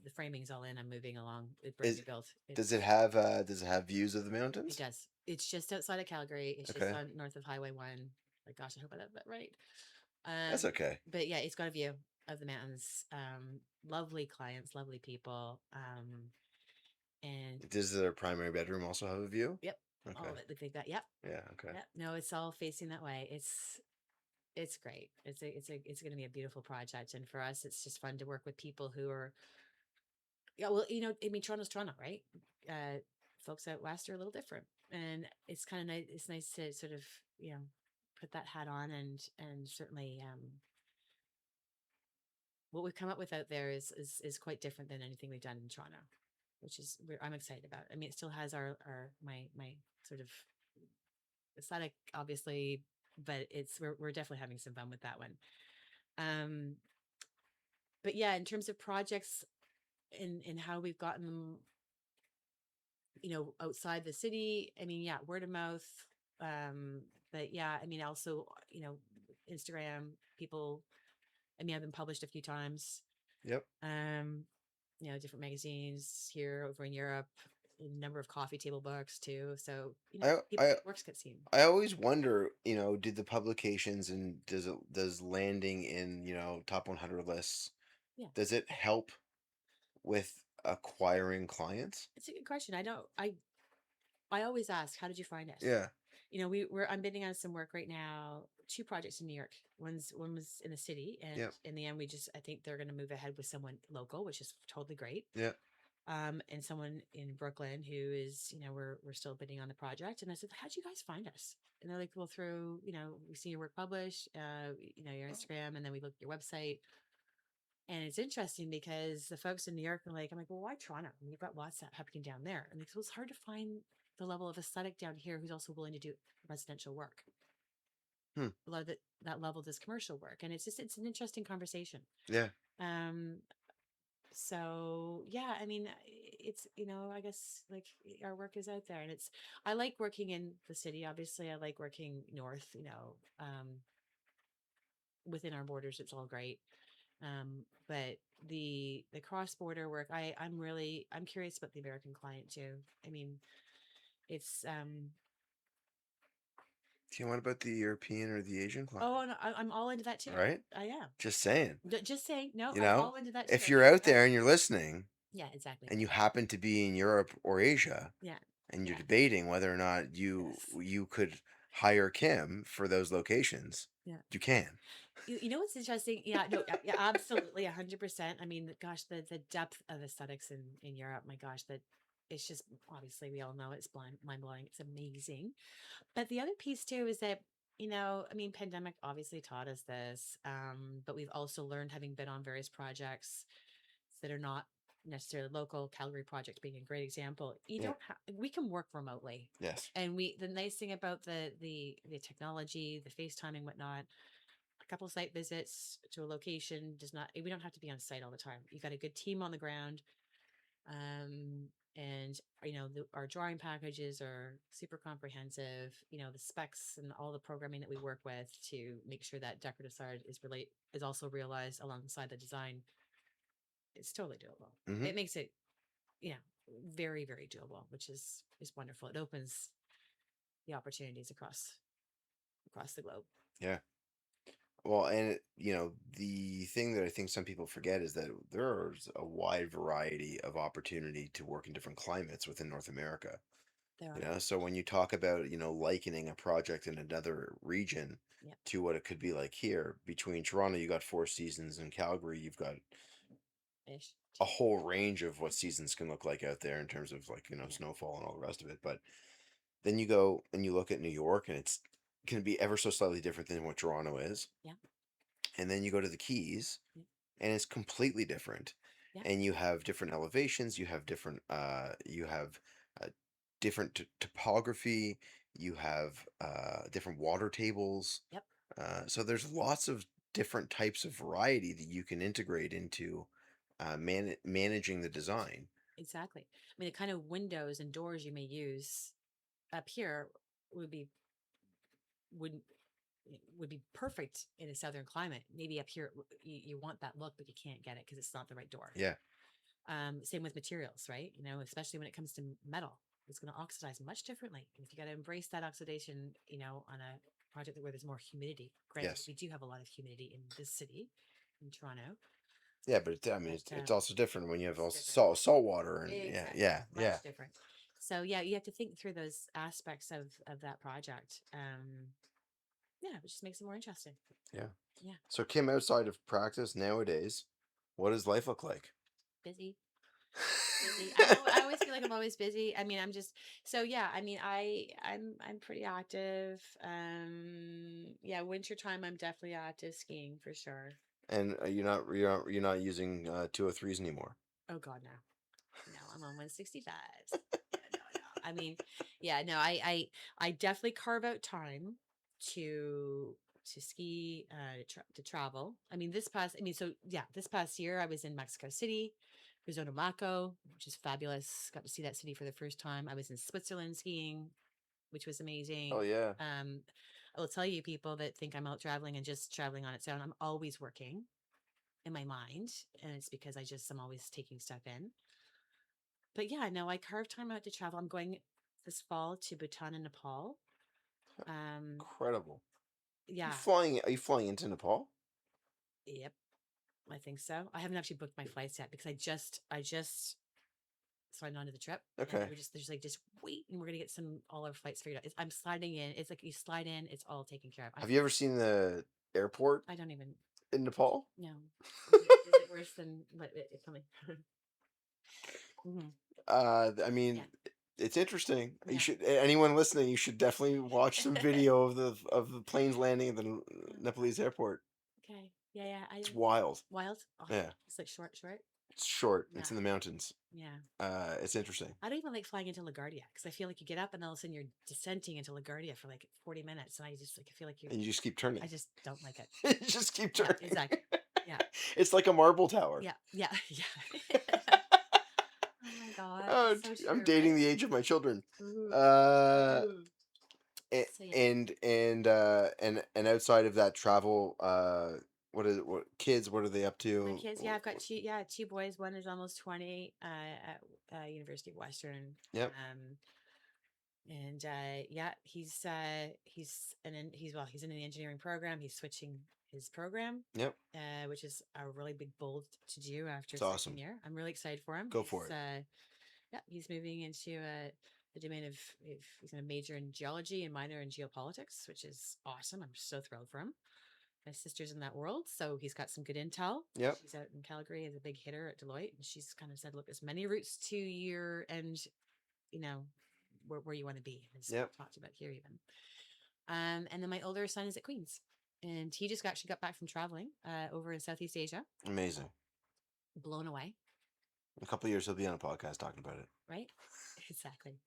the framing's all in. I'm moving along with brand Is new build. does it have views of the It mountains? does. It's just outside of Calgary. It's just Okay, on north of Highway 1. Like, gosh, I hope I did that right. that's okay. But yeah, it's got a view of the mountains. Lovely clients, lovely people. And Does their primary bedroom also have a view? yep, all Okay. of it look like that. Yep, Yeah. Okay. yep. No, it's all facing that way. It's great. It's going to be a beautiful project, and for us, it's just fun to work with people who are. Yeah, well, I mean, Toronto's Toronto, right? Uh, Folks out west are a little different, and it's kind of nice. It's nice to sort of you know put that hat on, and certainly what we've come up with out there is quite different than anything we've done in Toronto, which is I'm excited about. I mean, it still has our my sort of aesthetic, obviously, but we're definitely having some fun with that one. Um, but yeah, in terms of projects and how we've gotten them, outside the city. I mean, yeah, word of mouth. Um, but yeah, I mean, also, Instagram people. I mean, I've been published a few times. Yep. Um, different magazines here over in Europe, a number of coffee table books too. So, I people I works get seen. I always wonder, did the publications and does landing in, top 100 lists, Yeah, does it help with acquiring clients? it's a good question. I always ask, how did you find us? Yeah. I'm bidding on some work right now. Two projects in New York. One was in the city, and Yep. in the end, I think they're going to move ahead with someone local, which is totally great. Yeah. And someone in Brooklyn who is, we're still bidding on the project. And I said, how'd you guys find us? And they're like, well, through, we see your work published, your Instagram, and then we look at your website. And it's interesting because the folks in New York are like, I'm like, well, why Toronto? And you've got lots that happening down there. And like, so it's hard to find the level of aesthetic down here who's also willing to do residential work. Hmm. A lot of that level does commercial work. And it's an interesting conversation. Yeah. Um, so yeah, I mean, it's, I guess like our work is out there, and I like working in the city. Obviously, I like working north, within our borders, it's all great. But the cross border work, I'm curious about the American client too. I mean, it's Do you want about the European or the Asian client? oh, and I'm all into that too. Right? I am. Just saying. Just saying, no, You I'm know, all into that too. if you're out there and you're listening Yeah, exactly. and you happen to be in Europe or Asia Yeah, and you're yeah, debating whether or not you yes, you could hire Kim for those locations, yeah. you can. You know what's interesting? Yeah, no, yeah, yeah, absolutely, 100%. I mean, gosh, the depth of aesthetics in Europe, my gosh, that it's just obviously we all know it's mind blowing. It's amazing. But the other piece too is that, I mean, pandemic obviously taught us this, but we've also learned, having been on various projects that are not necessarily local, Calgary project being a great example. Yep. We can work remotely. Yes. And the nice thing about the technology, the FaceTime and whatnot, a couple site visits to a location does not, we don't have to be on site all the time. You got a good team on the ground. And our drawing packages are super comprehensive. The specs and all the programming that we work with to make sure that decorative side is also realized alongside the design. It's totally doable. Mm-hmm. It makes it, very, very doable, which is wonderful. It opens the opportunities across the globe. Yeah. Well, and the thing that I think some people forget is that there's a wide variety of opportunity to work in different climates within North America. There are. So when you talk about, likening a project in another region Yeah. to what it could be like here, between Toronto, you got four seasons, and Calgary, you've got Ish. a whole range of what seasons can look like out there in terms of like, Yeah. snowfall and all the rest of it. But then you go and you look at New York, and it's can be ever so slightly different than what Toronto is. Yeah. And then you go to the Keys, Yeah. and it's completely different. Yeah. And you have different elevations, you have different uh different topography, You have different water tables. Yep. So there's lots of different types of variety that you can integrate into managing the design. Exactly. I mean, the kind of windows and doors you may use up here would be would would be perfect in a southern climate. Maybe up here you want that look, but you can't get it because it's not the right door. Yeah. Same with materials, right? You know, especially when it comes to metal, it's going to oxidize much differently. And if you got to embrace that oxidation, you know, on a project where there's more humidity. Granted, Yes. we do have a lot of humidity in this city, in Toronto, Yeah, but I mean, but it's also different when you have it's also different. salt water and yeah, Exactly, yeah, yeah, much different. So yeah, you have to think through those aspects of that project. Yeah, which just makes it more interesting. yeah. Yeah, So Kim, outside of practice nowadays, what does life look like? busy. Busy. I always feel like I'm always busy. I mean, I'm just so yeah, I mean, I'm pretty active. Yeah, wintertime I'm definitely active skiing for sure. And you're not using 203s anymore. Oh God, no. No, I'm on 165s. Yeah, no, no. I mean, yeah, no, I definitely carve out time to ski to travel. I mean, so yeah, this past year I was in Mexico City, Maco, which is fabulous. Got to see that city for the first time. I was in Switzerland skiing, which was Oh amazing. yeah. Um, I will tell you, people that think I'm out traveling and just traveling on its own, I'm always working in my mind, and it's because I'm always taking stuff in. But yeah, no, I carved time out to travel. I'm going this fall to Bhutan and Nepal. Um, Incredible. yeah, Are you flying into Nepal? yep, I think so. I haven't actually booked my flights yet because I just signed on to the trip, and Okay. they're just like, just wait, and we're gonna get all our flights figured out. I'm sliding in. It's like you slide in, it's all taken care of. Have you ever seen the airport I don't even in Nepal? know. Is it worse than what it's coming? Hmm. I mean, Yeah, it's interesting. You yeah. should anyone listening, you should definitely watch some video of the planes landing at the Nepalese airport. Okay. Yeah, yeah. It's wild. Wild. Oh, Yeah. it's like short, short. It's short. Yeah, It's in the mountains. yeah. It's interesting. I don't even like flying into LaGuardia because I feel like you get up and all of a sudden you're descending into LaGuardia for like 40 minutes. And I just like, I feel like And you just keep I turning. just don't like it. You just keep Yeah, turning. exactly. Yeah, It's like a marble tower. yeah, yeah, yeah. Oh my God. Oh, It's so I'm true, dating right? the age of my children. Mhm. Uh, Mhm. So yeah, and outside of that travel, what kids? What are they up my to? kids, yeah, I've got two boys. One is almost 20 at University of Western. Yep, And yeah, he's in the engineering program. He's switching his program, yep. which is a really big bold to do after It's second awesome. year. I'm really excited for him. Go for it. Yeah, he's moving into the domain of he's going to major in geology and minor in geopolitics, which is awesome. I'm so thrilled for him. My sister's in that world, so he's got some good intel. Yep, She's out in Calgary as a big hitter at Deloitte, and she's kind of said, "Look, there's many routes to your end, you know, where you want to be," as yep. we talked about here even. And then my older son is at Queen's, and he just actually got back from traveling over in Southeast Asia. Amazing. Blown away, In a couple of years, he'll be on a podcast talking about it. right? Exactly.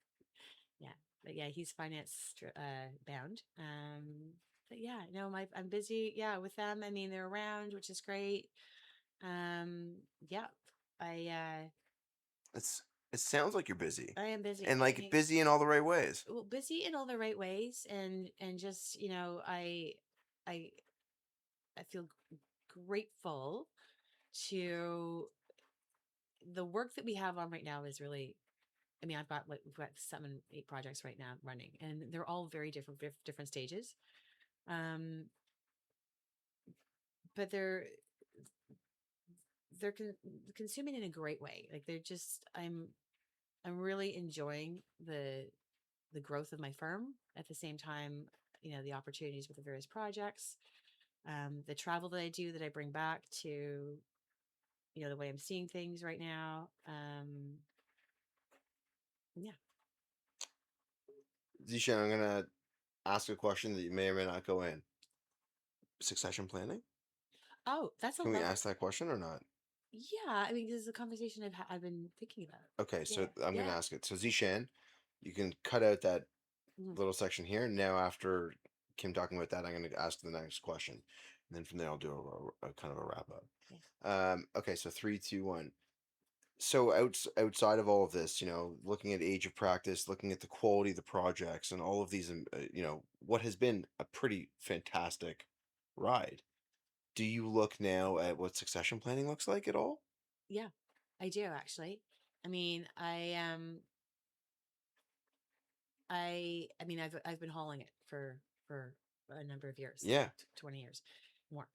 Yeah, but yeah, he's finance bound. But yeah, no, I'm busy. Yeah, with them. I mean, they're around, which is great. Yeah, I It's it sounds like you're busy, I am busy. and I like mean, busy in all the right ways. well, busy in all the right ways, and just I I feel grateful to the work that we have on right now is really. I mean, we've got 7, 8 projects right now running, and they're all very different stages. Um, but they're consuming in a great way. Like they're just I'm really enjoying the growth of my firm at the same time, you know, the opportunities with the various projects, the travel that I do that I bring back to, you know, the way I'm seeing things right now. Yeah. Zishan, I'm gonna ask a question that you may or may not go in. Succession planning? Oh, that's a Can we love. ask that question or not? Yeah, I mean, this is a conversation I've been thinking about. Okay, Yeah, so I'm gonna yeah, ask it. So Zishan, you can cut out that Mhm. little section here. Now, after Kim talking about that, I'm going to ask the next question, and then from there I'll do a kind of a wrap up. Okay. Okay, so three, two, one. So outside of all of this, looking at age of practice, looking at the quality of the projects, and all of these, what has been a pretty fantastic ride. Do you look now at what succession planning looks like at all? Yeah, I do actually. I mean, I mean, I've been hauling it for a number of years, Yeah. 20 years more.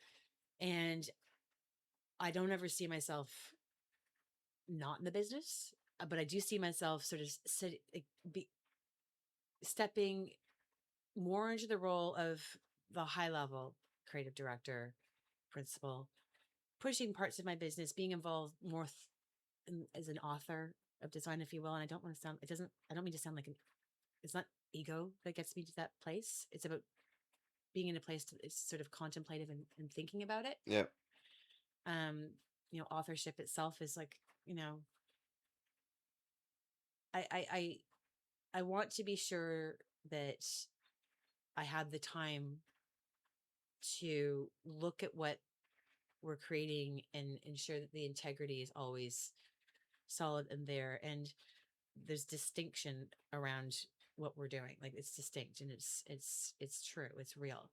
And I don't ever see myself not in the business, but I do see myself sort of be stepping more into the role of the high level creative director, principal, pushing parts of my business, being involved more as an author of design, if you will. And I don't want to sound, it doesn't, I don't mean to sound like it's not ego that gets me to that place. It's about being in a place to, it's sort of contemplative and thinking about it. Yeah. Um, authorship itself is like, you know, I, I, I, I want to be sure that I have the time to look at what we're creating and ensure that the integrity is always solid and there. And there's distinction around what we're doing. Like it's distinct and it's true. It's real.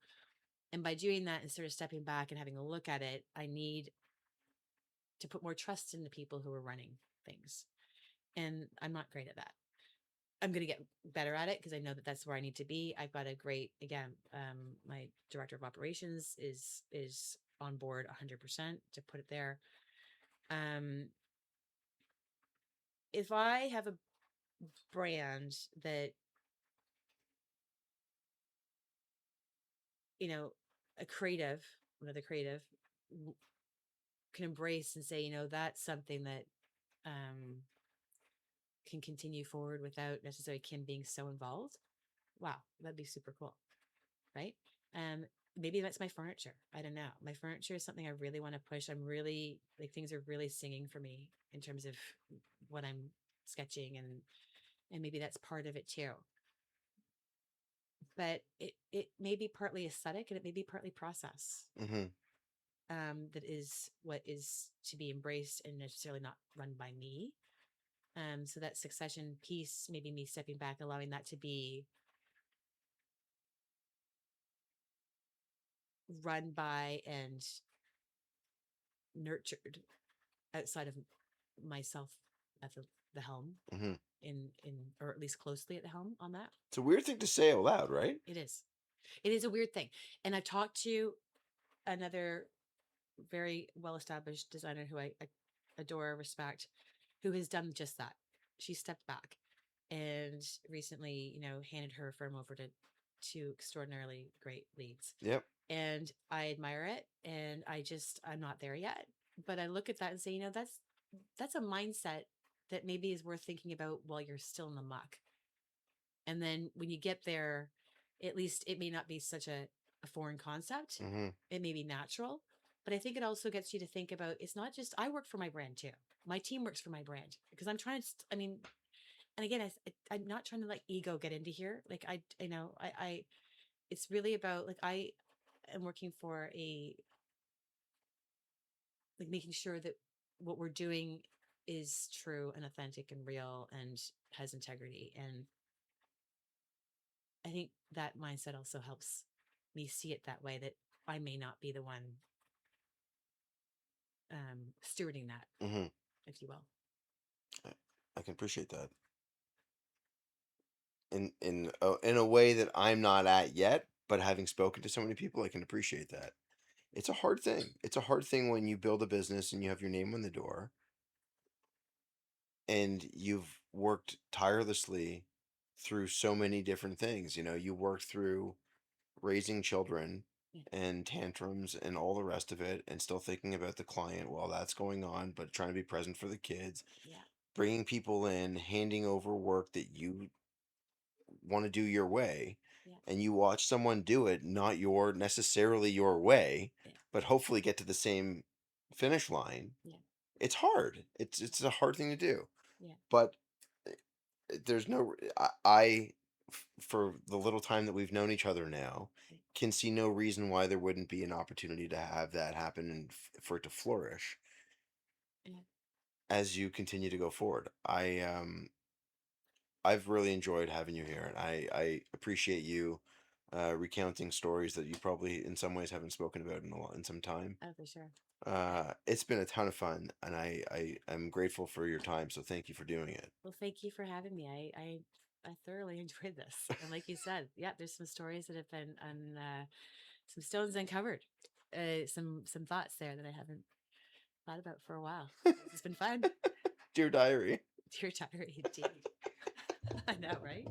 And by doing that and sort of stepping back and having a look at it, I need to put more trust in the people who are running things. And I'm not great at that. I'm going to get better at it because I know that that's where I need to be. I've got a great, again, my director of operations is on board 100% to put it there. Um, if I have a brand that, you know, a creative, another creative can embrace and say, that's something that um, can continue forward without necessarily Kim being so involved. Wow, that'd be super cool, right? Um, Maybe that's my furniture. I don't know. My furniture is something I really want to push. I'm really like things are really singing for me in terms of what I'm sketching and maybe that's part of it too. But it may be partly aesthetic and it may be partly process. Mm-hmm. That is what is to be embraced and necessarily not run by me. So that succession piece, maybe me stepping back, allowing that to be run by and nurtured outside of myself at the helm Mm-hmm. in or at least closely at the helm on that. It's a weird thing to say out loud, right? It is. It is a weird thing. And I've talked to another very well established designer who I adore, respect, who has done just that. She stepped back and recently, handed her firm over to two extraordinarily great leads. Yep. And I admire it. And I'm not there yet. But I look at that and say, that's a mindset that maybe is worth thinking about while you're still in the muck. And then when you get there, at least it may not be such a foreign concept. Mm-hmm. It may be natural. But I think it also gets you to think about it's not just I work for my brand too. My team works for my brand because I'm trying to, I mean, and again, I'm not trying to let ego get into here. Like it's really about like I am working for like making sure that what we're doing is true and authentic and real and has integrity. And I think that mindset also helps me see it that way that I may not be the one stewarding that, Mm-hmm. if you will. I, I can appreciate that in a way that I'm not at yet, but having spoken to so many people, I can appreciate that. It's a hard thing. It's a hard thing when you build a business and you have your name on the door and you've worked tirelessly through so many different things. You worked through raising children Yeah, and tantrums and all the rest of it, and still thinking about the client while that's going on, but trying to be present for the kids, yeah, bringing people in, handing over work that you want to do your way, yeah, and you watch someone do it, not necessarily your way, yeah, but hopefully get to the same finish line. yeah, It's hard. It's a hard thing to do, yeah, but there's no I for the little time that we've known each other now, can see no reason why there wouldn't be an opportunity to have that happen and for it to flourish Yeah. as you continue to go forward. I've really enjoyed having you here, and I appreciate you recounting stories that you probably in some ways haven't spoken about in some time. Oh, for sure. It's been a ton of fun, and I am grateful for your time. So thank you for doing it. Well, thank you for having me. I thoroughly enjoyed this. And like you said, yeah, there's some stories that have been some stones uncovered, some thoughts there that I haven't thought about for a while. It's been fun. Dear diary. Dear diary, indeed. I know, right?